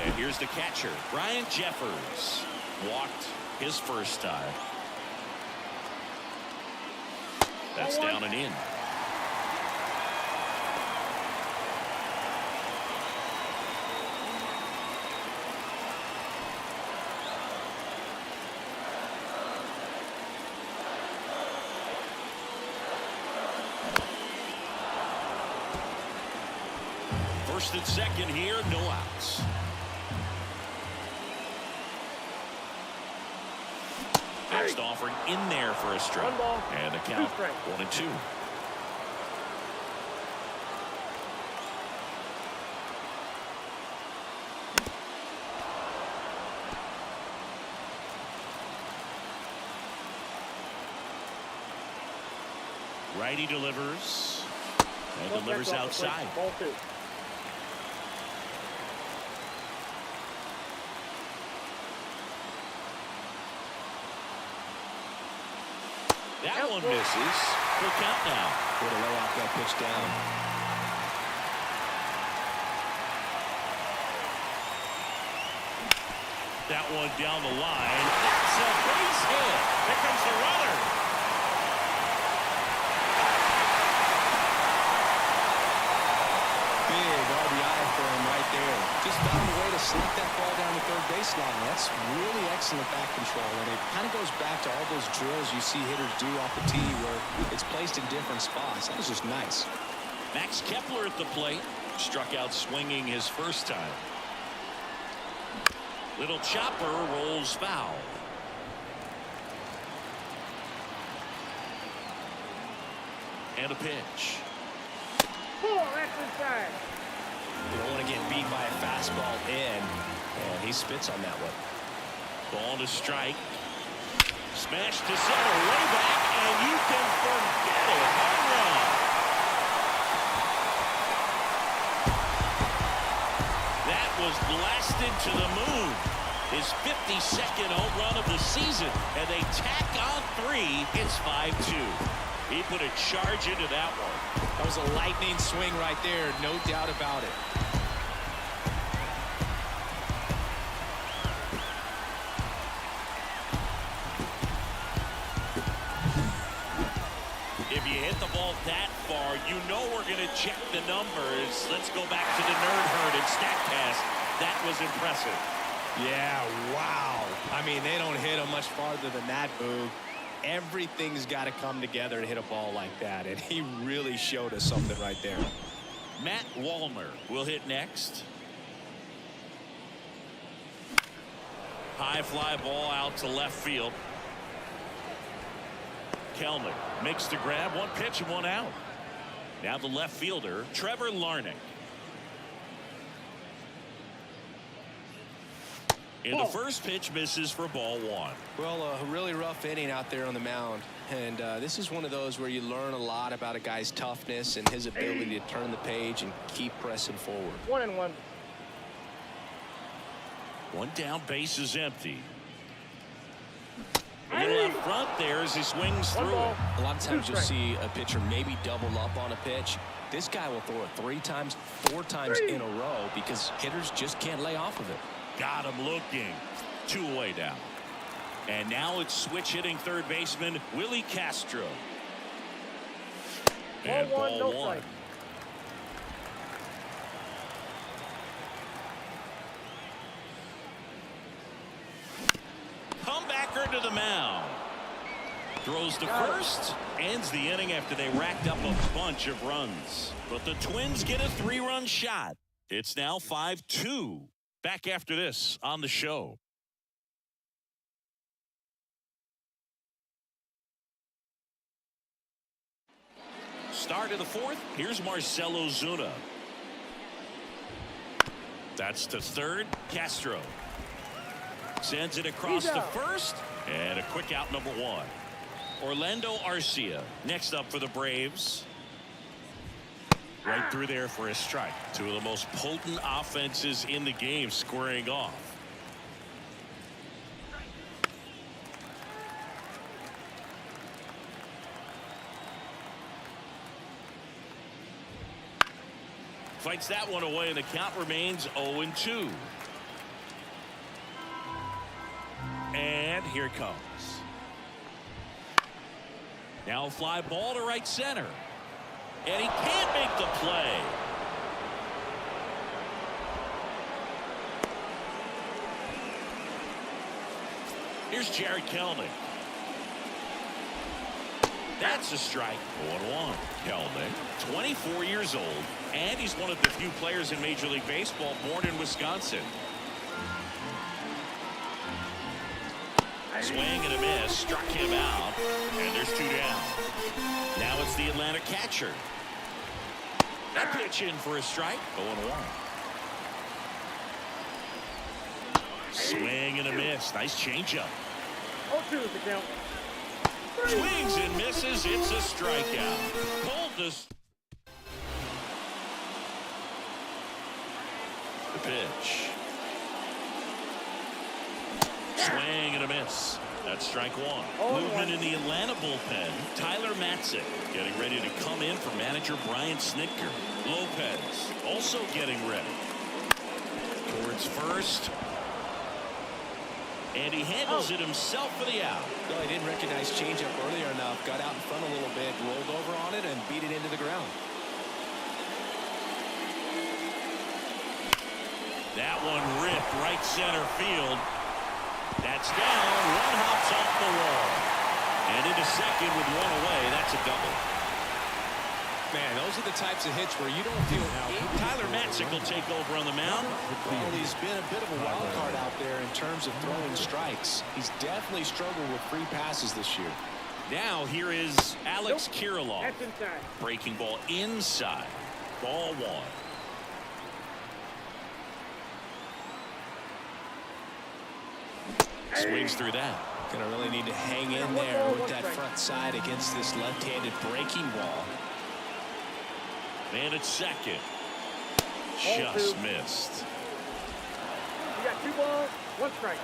And here's the catcher, Brian Jeffers. Walked his first time. That's down and in. First and second here, no outs. Next offering in there for a strike. And the count 1-2. Righty delivers. And delivers outside. Ball 2. That one misses. Full count now. Way to lay off that pitch down. That one down the line. That's a base hit. Here comes the runner. Big RBI for him right there. Just found a way to slip that ball down the third baseline. That's really excellent back control, and it kind of goes back to all those drills you see hitters do off the tee where it's placed in different spots. That was just nice. Max Kepler at the plate. Struck out swinging his first time. Little chopper rolls foul. And a pitch. That's inside. You don't want to get beat by a fastball in, and he spits on that one. Ball to strike. Smash to center, way back, and you can forget it. Home run. That was blasted to the moon. His 52nd home run of the season, and they tack on 3. It's 5-2. He put a charge into that one. That was a lightning swing right there, no doubt about it. You know we're going to check the numbers. Let's go back to the nerd herd and StatCast. That was impressive. Yeah, wow. I mean, they don't hit him much farther than that, Boog. Everything's got to come together to hit a ball like that, and he really showed us something right there. Matt Wallner will hit next. High fly ball out to left field. Kelnick makes the grab, one pitch and one out. Now the left fielder, Trevor Larnach. In the first pitch, misses for ball one. Well, a really rough inning out there on the mound. And this is one of those where you learn a lot about a guy's toughness and his ability to turn the page and keep pressing forward. 1-1. One down, base is empty. A little out front there as he swings through it. A lot of times you'll see a pitcher maybe double up on a pitch. This guy will throw it 3 times, 4 times in a row because hitters just can't lay off of it. Got him looking. 2 away down. And now it's switch hitting third baseman Willie Castro. And ball one. Comebacker to the mound. Throws to first. Ends the inning after they racked up a bunch of runs. But the Twins get a 3-run shot. It's now 5-2. Back after this on the show. Start of the fourth. Here's Marcell Ozuna. That's to third. Castro sends it across to first. And a quick out, number 1. Orlando Arcia next up for the Braves. Right through there for a strike. 2 of the most potent offenses in the game squaring off. Fights that one away, and the count remains 0-2. And here it comes. Now a fly ball to right center. And he can't make the play. Here's Jared Kelnick. That's a strike. 0-1. Kelnick, 24 years old, and he's one of the few players in Major League Baseball born in Wisconsin. Swing and a miss, struck him out, and there's 2 down. Now it's the Atlanta catcher. That pitch in for a strike. 0-1. Swing and a miss. Nice changeup. 0-2 is the count. Swings and misses. It's a strikeout. Pulled this. The pitch. Swing and a miss. That's strike 1. Movement in the Atlanta bullpen. Tyler Matzik getting ready to come in for manager Brian Snitker. Lopez also getting ready. Towards first. And he handles it himself for the out. Well, he didn't recognize changeup earlier enough. Got out in front a little bit, rolled over on it, and beat it into the ground. That one ripped right center field. That's down. 1 hops off the wall. And into second with 1 away. That's a double. Man, those are the types of hits where you don't feel. Tyler Matzik will take over on the mound. Well, he's been a bit of a wild card out there in terms of throwing strikes. He's definitely struggled with free passes this year. Now here is Alex Kirilloff. That's inside. Breaking ball inside. Ball 1. Swings through that. Gonna really need to hang in there with that front side against this left-handed breaking ball. And it's second. Just missed. You got 2 balls, 1 strike.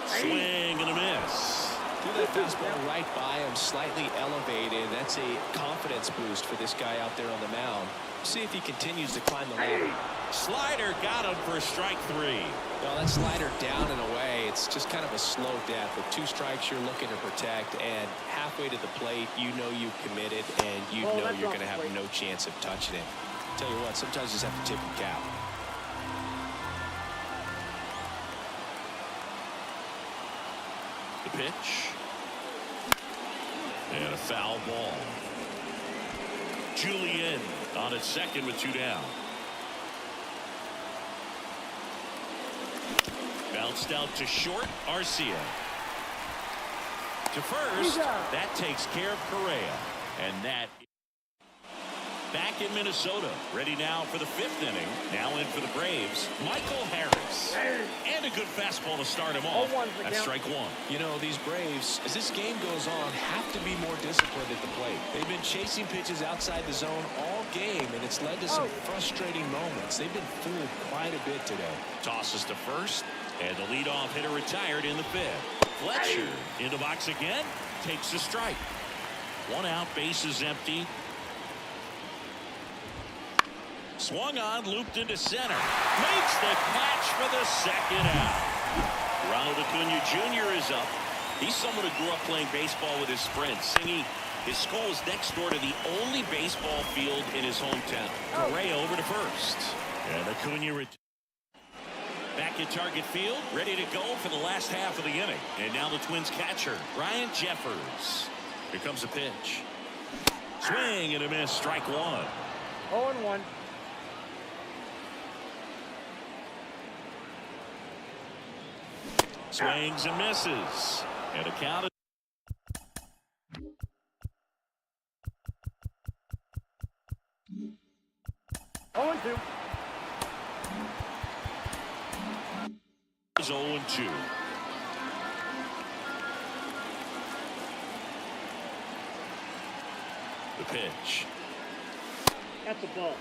Swing and a miss. Through that fastball right by him, slightly elevated. That's a confidence boost for this guy out there on the mound. See if he continues to climb the ladder. Slider got him for strike 3. Well, that slider down and away, it's just kind of a slow death. With 2 strikes, you're looking to protect, and halfway to the plate, you know you've committed, and you know you're going to have no chance of touching it. Tell you what, sometimes you just have to tip your cap. The pitch. And a foul ball. Julian on at second with 2 down. Bounced out to short. Arcia. To first. That takes care of Correa. And that back in Minnesota. Ready now for the 5th inning. Now in for the Braves. Michael Harris. And a good fastball to start him off. That's strike 1. You know, these Braves, as this game goes on, have to be more disciplined at the plate. They've been chasing pitches outside the zone all game, and it's led to some frustrating moments. They've been fooled quite a bit today. Tosses to first. And the leadoff hitter retired in the 5th. Fletcher in the box again. Takes the strike. 1 out. Bases empty. Swung on, looped into center. Makes the catch for the 2nd out. Ronald Acuna Jr. is up. He's someone who grew up playing baseball with his friends. Singing his school is next door to the only baseball field in his hometown. Correa over to first. And Acuna back at target field, ready to go for the last half of the inning. And now the Twins catcher, Ryan Jeffers. Here comes a pitch. Swing and a miss, strike 1. 0-1. Swings and misses. And a count. 0-2. 0-2. The pitch. That's the ball.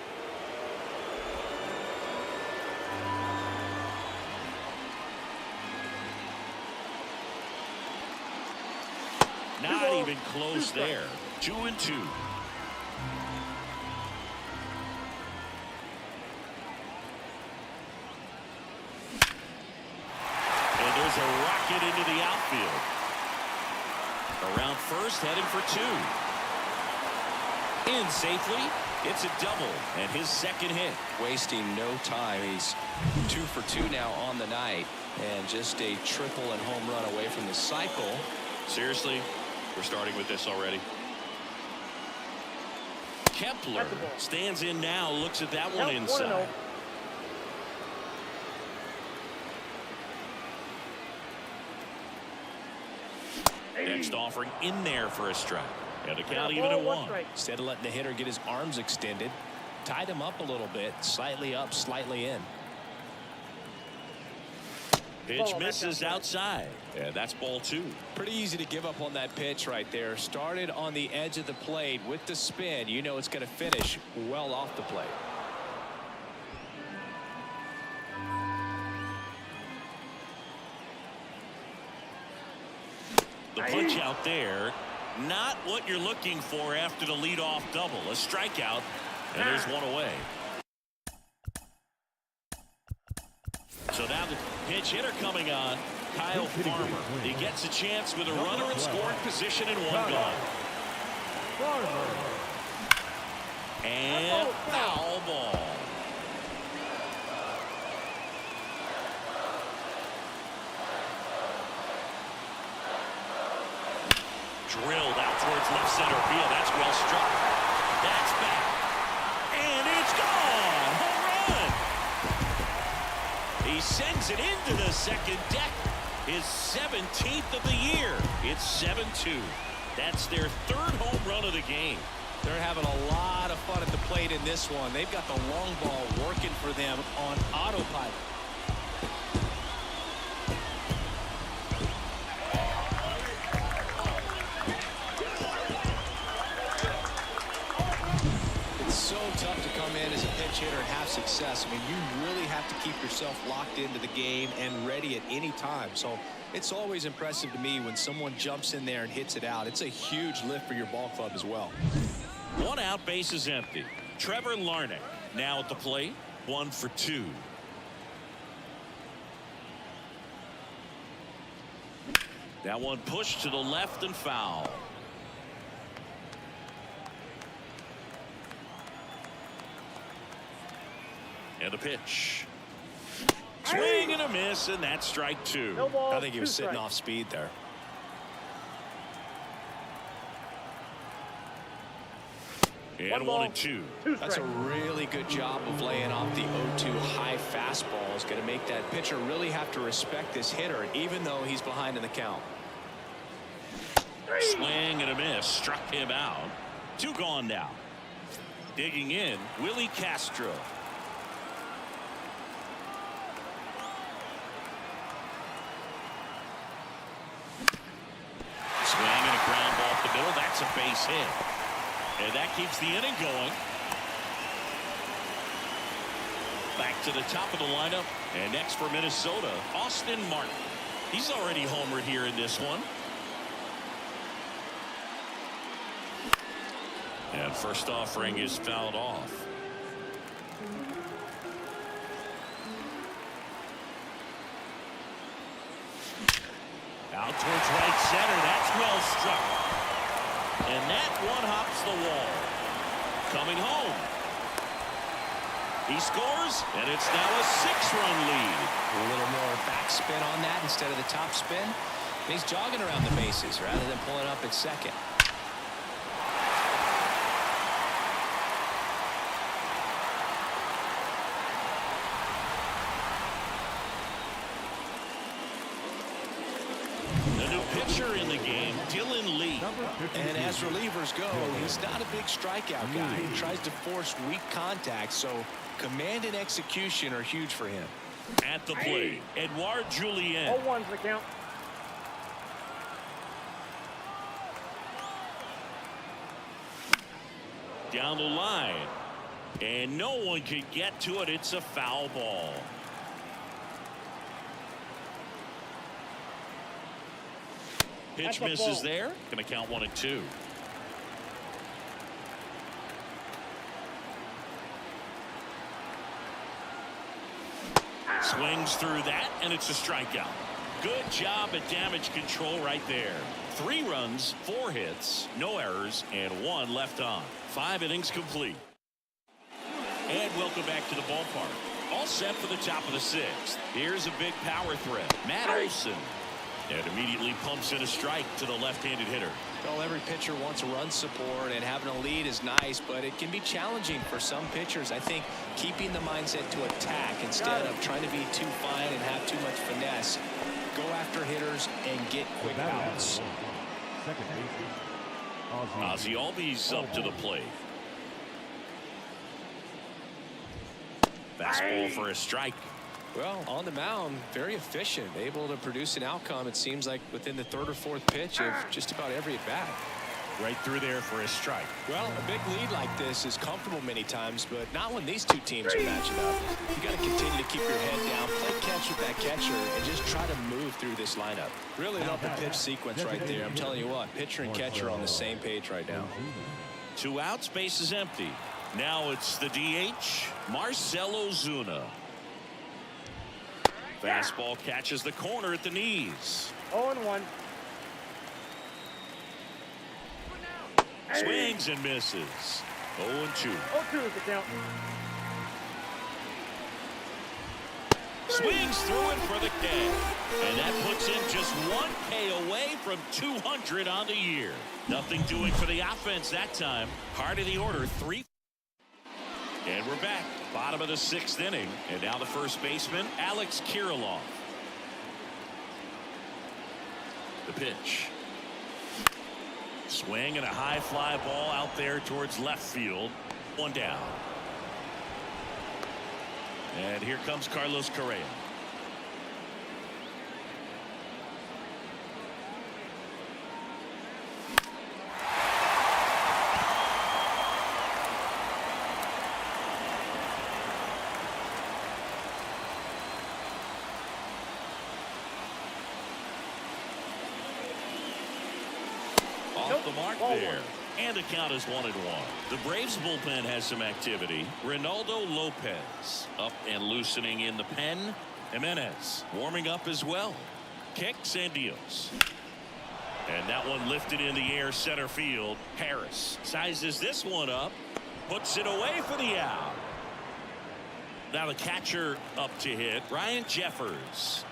Not even close there. 2-2. And there's a rocket into the outfield. Around first, heading for 2. In safely. It's a double and his 2nd hit. Wasting no time. He's 2 for 2 now on the night, and just a triple and home run away from the cycle. Seriously, we're starting with this already. Kepler stands in now, looks at that one inside. Next offering in there for a strike. And a count even at 1. Instead of letting the hitter get his arms extended, tied him up a little bit, slightly up, slightly in. Pitch misses outside. And that's ball 2. Pretty easy to give up on that pitch right there. Started on the edge of the plate with the spin. You know it's going to finish well off the plate. The punch out there. Not what you're looking for after the leadoff double. A strikeout. And there's one away. So now the pinch hitter coming on. Kyle Farmer. He gets a chance with a runner in scoring position and 1 gone. And foul ball. Drilled out towards left center field. That's well struck. That's back. And it's gone. Home run. He sends it into the 2nd deck. His 17th of the year. It's 7-2. That's their 3rd home run of the game. They're having a lot of fun at the plate in this one. They've got the long ball working for them on autopilot. So tough to come in as a pinch hitter and have success. I mean, you really have to keep yourself locked into the game and ready at any time. So It's always impressive to me when someone jumps in there and hits it out. It's a huge lift for your ball club as well. 1 out, base is empty. Trevor Larnach now at the plate, 1 for 2. That one pushed to the left and foul. And a pitch. Swing and a miss, and that's strike 2. No ball, I think he was 2 sitting strikes. off speed there. And 1 and 2. 2 That's a strikes. really good job of laying off the 0-2 high fastball. It's going to make that pitcher really have to respect this hitter, even though he's behind in the count. Swing and a miss, struck him out. 2 gone now. Digging in, Willie Castro. Swing and a ground ball up the middle. That's a base hit. And that keeps the inning going. Back to the top of the lineup. And next for Minnesota, Austin Martin. He's already homered here in this one. And first offering is fouled off. Out towards right center. That's well struck. And that one hops the wall. Coming home. He scores, and it's now a 6-run lead. A little more backspin on that instead of the top spin. He's jogging around the bases rather than pulling up at second. The new pitcher in the game, Dylan Lee. And as relievers go, he's not a big strikeout guy. He tries to force weak contact, so command and execution are huge for him. At the plate, Edouard Julien. 0-1's the count. Down the line. And no one can get to it. It's a foul ball. Pitch That's a misses ball. there. Going to count 1 and 2. Swings through that, and it's a strikeout. Good job at damage control right there. 3 runs, 4 hits, no errors, and 1 left on. 5 innings complete. And welcome back to the ballpark. All set for the top of the 6th. Here's a big power threat. Matt Olson. And immediately pumps in a strike to the left-handed hitter. Well, every pitcher wants run support, and having a lead is nice, but it can be challenging for some pitchers. I think keeping the mindset to attack instead of trying to be too fine and have too much finesse. Go after hitters and get quick outs. Second baseman, Ozzie Albies up to the plate. Fastball for a strike. Well, on the mound, very efficient, able to produce an outcome, it seems like, within the 3rd or 4th pitch of just about every at-bat. Right through there for a strike. Well, a big lead like this is comfortable many times, but not when these 2 teams are matching up. You got to continue to keep your head down, play catch with that catcher, and just try to move through this lineup. Really love the pitch sequence right there. I'm telling you what, pitcher and catcher are on the same page right now. 2 outs, base is empty. Now it's the DH, Marcell Ozuna. Fastball catches the corner at the knees. 0-1. Swings and misses. 0-2. 0-2 is the count. Swings through it for the K. And that puts him just 1 K away from 200 on the year. Nothing doing for the offense that time. Heart of the order, 3. And we're back. Bottom of the 6th inning. And now the first baseman, Alex Kirilloff. The pitch. Swing and a high fly ball out there towards left field. 1 down. And here comes Carlos Correa. mark there. And the count is 1-1. The Braves bullpen has some activity. Ronaldo Lopez up and loosening in the pen. Jimenez warming up as well. Kicks and deals. And that one lifted in the air center field. Harris sizes this one up. Puts it away for the out. Now the catcher up to hit. Ryan Jeffers.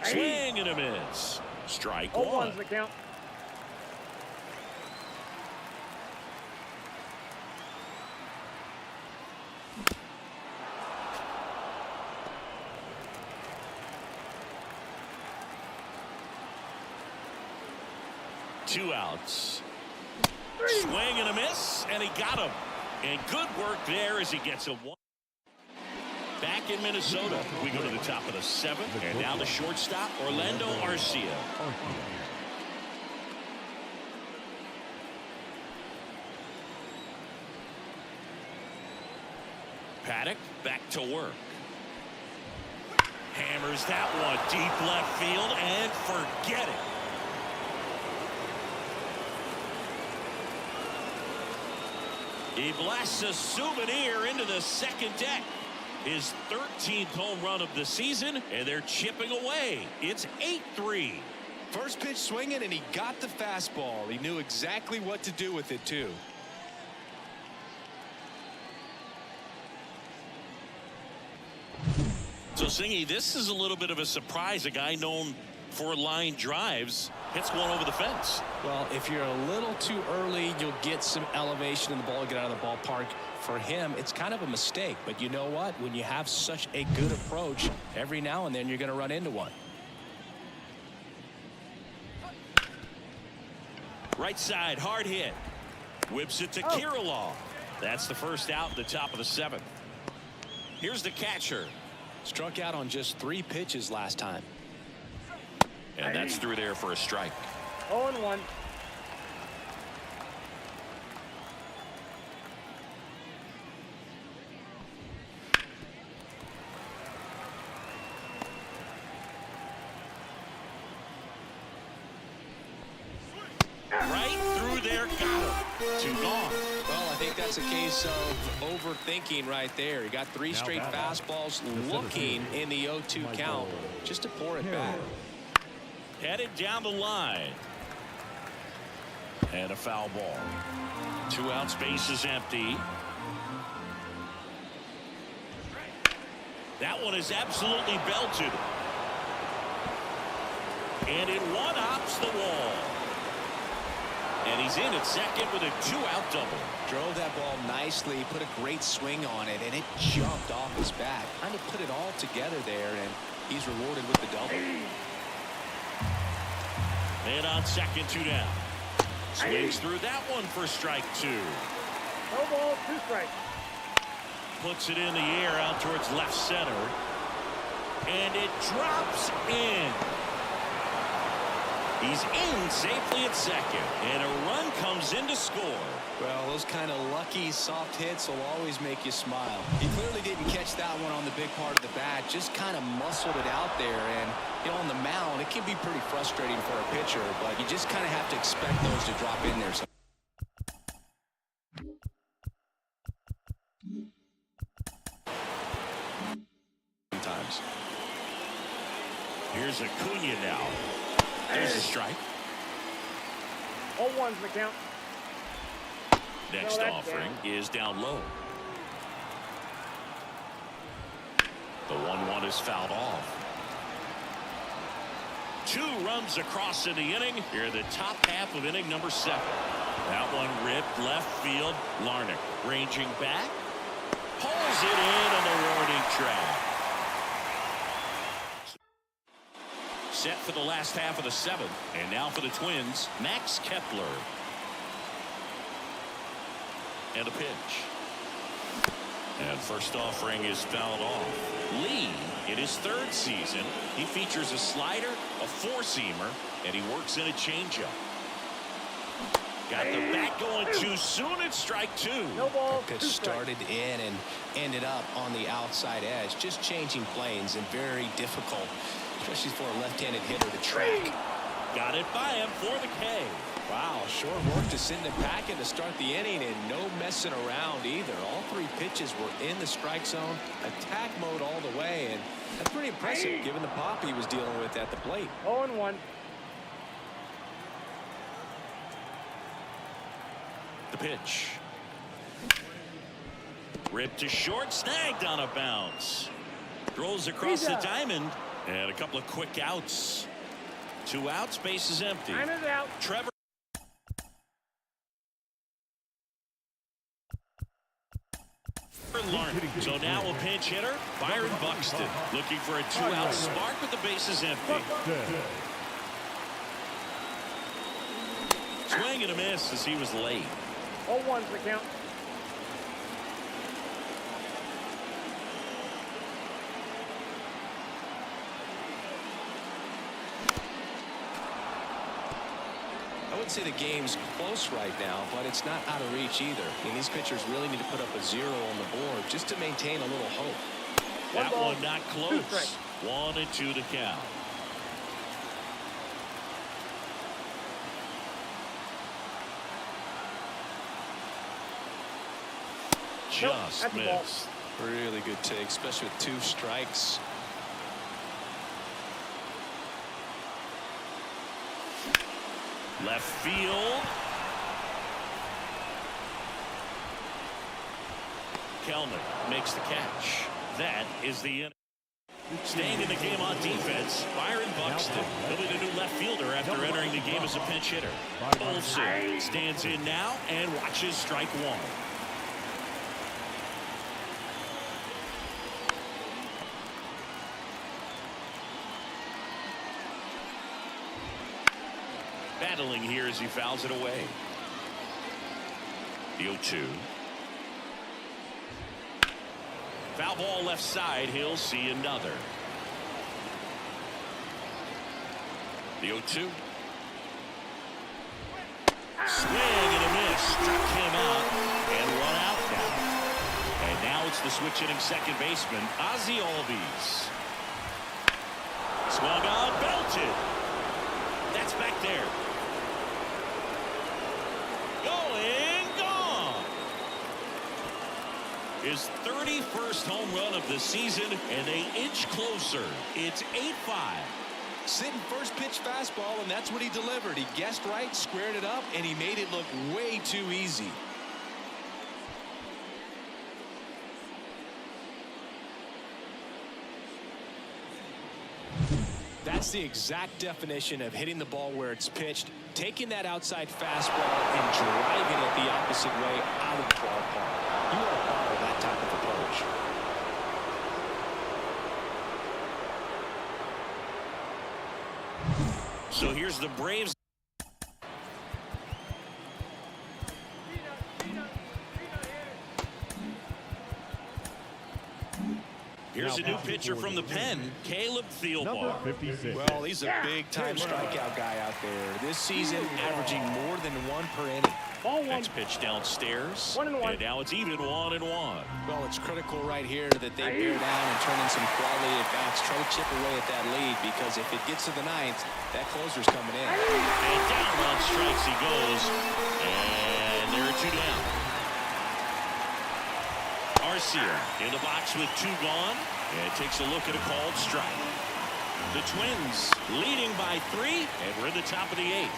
Swing and a miss. Strike one. The count. Two outs. Swing and a miss, and he got him. And good work there as he gets a one. Back in Minnesota, we go to the top of the 7th, and now the shortstop, Orlando Arcia. Paddock back to work. Hammers that one deep left field, and forget it. He blasts a souvenir into the second deck. His 13th home run of the season, and they're chipping away. It's 8-3. First pitch swinging, and he got the fastball. He knew exactly what to do with it, too. So, Singy, this is a little bit of a surprise. A guy known for line drives hits one over the fence. Well, if you're a little too early, you'll get some elevation in the ball, get out of the ballpark. For him, it's kind of a mistake. But you know what? When you have such a good approach, every now and then you're going to run into one. Right side, hard hit. Whips it to Kirilloff. That's the first out at the top of the 7th. Here's the catcher. Struck out on just 3 pitches last time. And that's through there for a strike. 0-1. Right through there, got him. 2 gone. Well, I think that's a case of overthinking right there. He got 3 straight fastballs looking in the 0-2 count just to pour it back. Headed down the line. And a foul ball. 2 outs, base is empty. That one is absolutely belted. And it one-hops the wall. And he's in at second with a 2-out double. Drove that ball nicely, put a great swing on it, and it jumped off his bat. Kind of put it all together there, and he's rewarded with the double. Man on second, 2 down. Swings through that one for strike 2. No ball, 2 strikes. Puts it in the air out towards left center. And it drops in. He's in safely at second. And a run comes in to score. Well, those kind of lucky soft hits will always make you smile. He clearly didn't catch that one on the big part of the bat. Just kind of muscled it out there. And, you know, on the mound, it can be pretty frustrating for a pitcher. But you just kind of have to expect those to drop in there. Sometimes. Here's Acuna now. There's a strike. 0-1's the count. Next offering is down low. The 1-1 is fouled off. 2 runs across in the inning. Here in the top half of inning number 7. That one ripped left field. Larnach ranging back. Pulls it in on the warning track. Set for the last half of the 7th. And now for the Twins, Max Kepler. And a pitch. And first offering is fouled off. Lee, in his 3rd season, he features a slider, a 4-seamer, and he works in a changeup. Got the bat going too soon at strike 2. No ball, Pitch 2 strikes. started in and ended up on the outside edge, just changing planes, and very difficult especially for a left-handed hitter to track. Got it by him for the K. Wow, short work to send him packing to start the inning, and no messing around either. All three pitches were in the strike zone, attack mode all the way, and that's pretty impressive given the pop he was dealing with at the plate. 0-1. The pitch. Ripped to short, snagged on a bounce. Throws across the diamond, and a couple of quick outs. 2 outs, base is empty. Time is out. Trevor. So now a pinch hitter, Byron Buxton, looking for a 2-out spark with the bases empty. Swing and a miss as he was late. 0-1's the count. I wouldn't say the game's close right now, but it's not out of reach either. And these pitchers really need to put up a 0 on the board just to maintain a little hope. That one not close. 1-2 to count. Just missed. Really good take, especially with 2 strikes. Left field. Kelnick makes the catch. That is the inning. Staying in the game on defense, Byron Buxton. He'll be the new left fielder after entering the game as a pinch hitter. Olsen stands in now and watches strike 1. Battling here as he fouls it away. The 0-2. Foul ball left side. He'll see another. The 0-2. Swing and a miss. Struck him out and run out now. And now it's the switch hitting second baseman, Ozzie Albies. Swung on, belted. That's back there. Gone. His 31st home run of the season, and they inch closer. It's 8-5. Sitting first pitch fastball, and that's what he delivered. He guessed right, squared it up, and he made it look way too easy. That's the exact definition of hitting the ball where it's pitched, taking that outside fastball and driving it the opposite way out of the ballpark. You want to follow that type of approach. So here's the Braves. Here's a new pitcher from the pen, Caleb Thielbar. Well, he's a big-time strikeout guy out there. This season, averaging more than 1 per inning. Next pitch downstairs, and now it's even 1-1. Well, it's critical right here that they bear down and turn in some quality at bats. Try to chip away at that lead, because if it gets to the 9th, that closer's coming in. And down on strikes he goes, and there are 2 down. Garcia in the box with 2 gone, and takes a look at a called strike. The Twins leading by 3, and we're in the top of the 8th.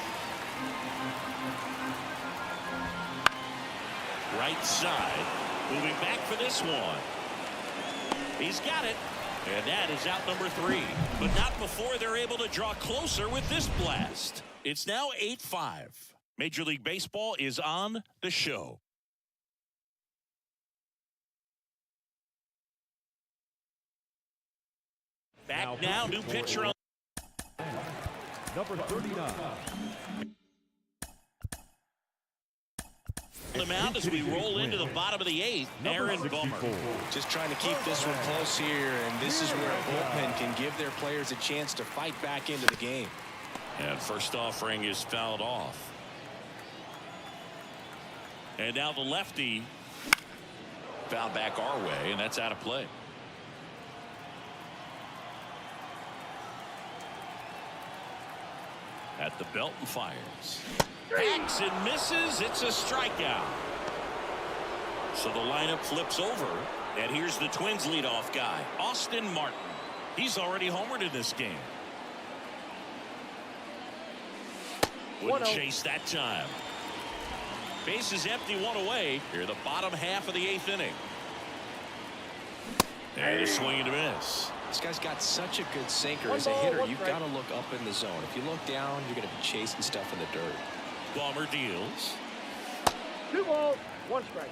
Right side, moving back for this one. He's got it, and that is out number 3. But not before they're able to draw closer with this blast. It's now 8-5. Major League Baseball is on the show. Back now, new pitcher on number 39. The mound as we roll into the bottom of the 8th. Aaron Bummer. Just trying to keep this one close here, and this is where a bullpen can give their players a chance to fight back into the game. And first offering is fouled off. And now the lefty fouled back our way, and that's out of play. At the belt and fires. Hacks and misses. It's a strikeout. So the lineup flips over. And here's the Twins leadoff guy, Austin Martin. He's already homered in this game. Wouldn't chase that time. Base is empty, one away. Here, the bottom half of the 8th inning. And a swing and a miss. This guy's got such a good sinker. As a hitter, you've got to look up in the zone. If you look down, you're going to be chasing stuff in the dirt. Balmer deals. 2 balls, 1 strike.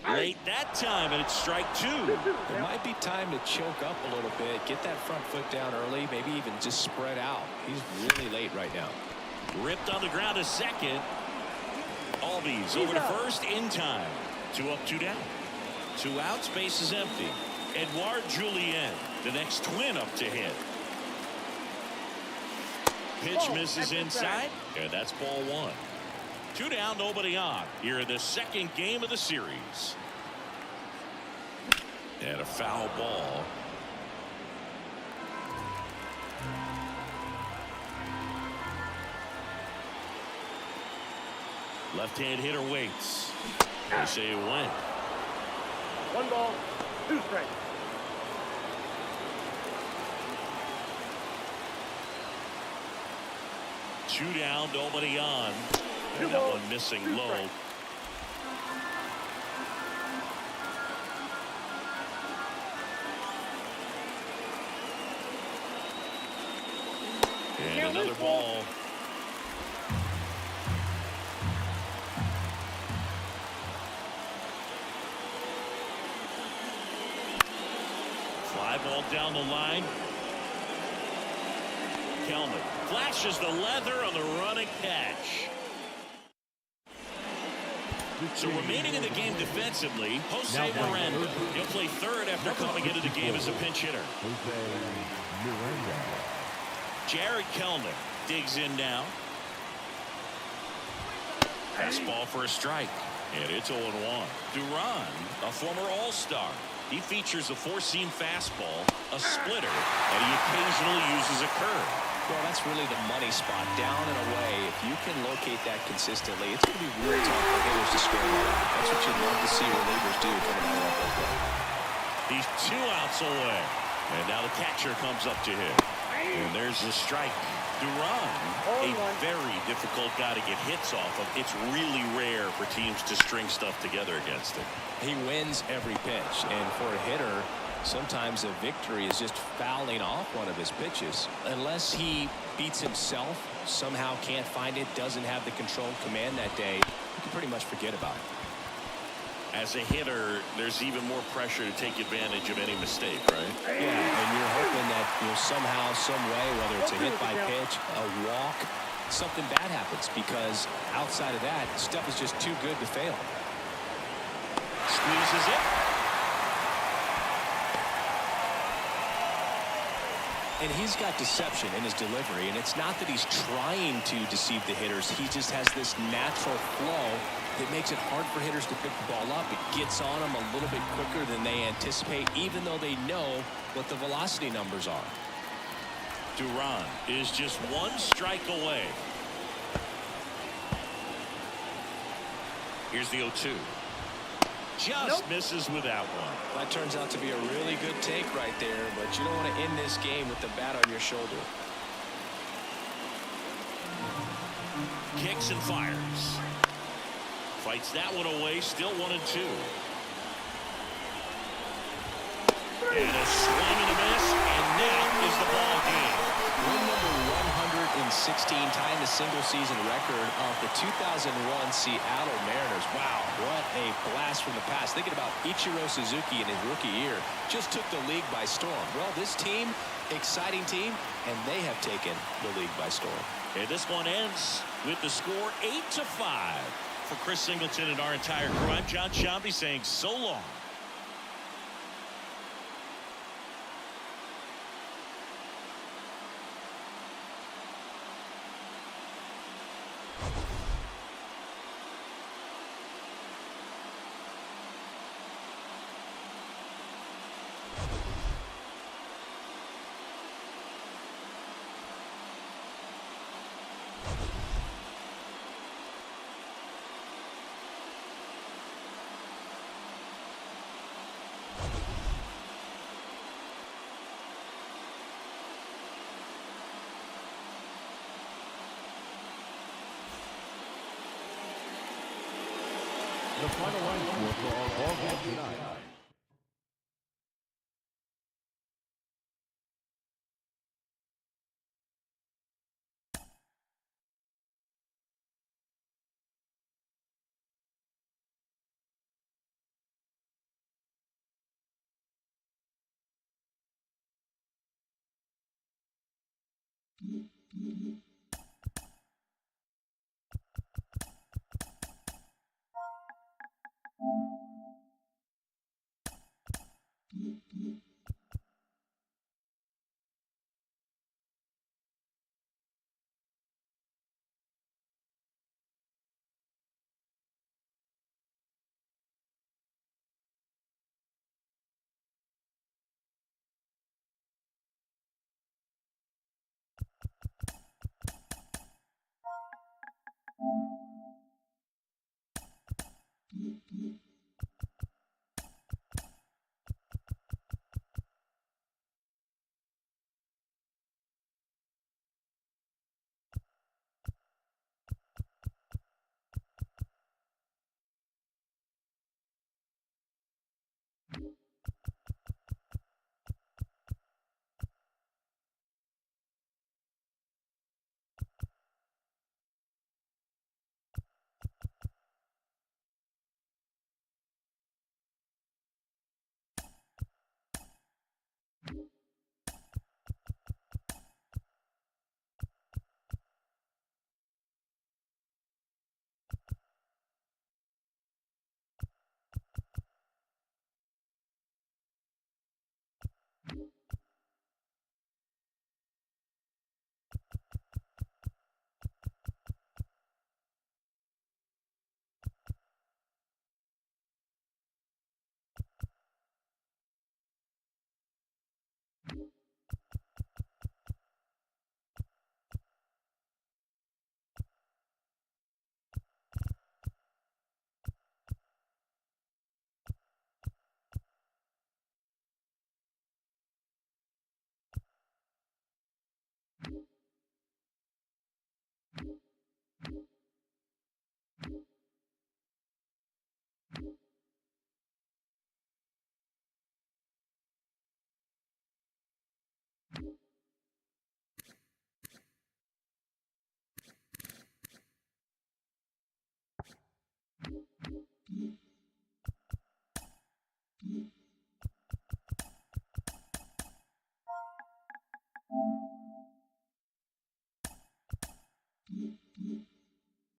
Late that time, and it's strike 2. It might be time to choke up a little bit, get that front foot down early, maybe even just spread out. He's really late right now. Ripped on the ground to second. Albies over to first in time. 2 up, 2 down. 2 outs, base is empty. Edouard Julien, the next Twin up to hit. Pitch misses inside, and that's ball 1. 2 down, nobody on. Here in the second game of the series. And a foul ball. Left-hand hitter waits. They say it went. 1 ball, 2 strikes. Two down, nobody on. And that one missing low. And another ball. Fly ball down the line. Kelman flashes the leather on the running catch. So remaining in the game defensively, Jose Miranda. He'll play third after coming into the game as a pinch hitter. Jared Kelman digs in now. Fastball for a strike. And it's 0-1. Duran, a former All-Star. He features a 4-seam fastball, a splitter, and he occasionally uses a curve. Well, that's really the money spot, down and away. If you can locate that consistently, it's going to be real tough for hitters to square that out. That's what you'd love to see relievers do coming out of that bullpen. He's 2 outs away. And now the catcher comes up to him. And there's the strike. Duran, a very difficult guy to get hits off of. It's really rare for teams to string stuff together against him. He wins every pitch, and for a hitter, sometimes a victory is just fouling off one of his pitches. Unless he beats himself, somehow can't find it, doesn't have the control command that day, you can pretty much forget about it. As a hitter, there's even more pressure to take advantage of any mistake, right? Yeah, and you're hoping that somehow, some way, whether it's a hit by pitch, a walk, something bad happens, because outside of that, stuff is just too good to fail. Squeezes it. And he's got deception in his delivery, and it's not that he's trying to deceive the hitters. He just has this natural flow that makes it hard for hitters to pick the ball up. It gets on them a little bit quicker than they anticipate, even though they know what the velocity numbers are. Duran is just 1 strike away. Here's the 0-2. Just misses with that one. That turns out to be a really good take right there, but you don't want to end this game with the bat on your shoulder. Kicks and fires. Fights that one away, still 1-2. And a swing and a miss, and that is the ball game. Win number 116, tying the single-season record of the 2001 Seattle Mariners. Wow, what a blast from the past. Thinking about Ichiro Suzuki in his rookie year, just took the league by storm. Well, this team, exciting team, and they have taken the league by storm. And this one ends with the score 8-5. For Chris Singleton and our entire crew, I'm John Shambi saying so long. The final line score for our ball game tonight.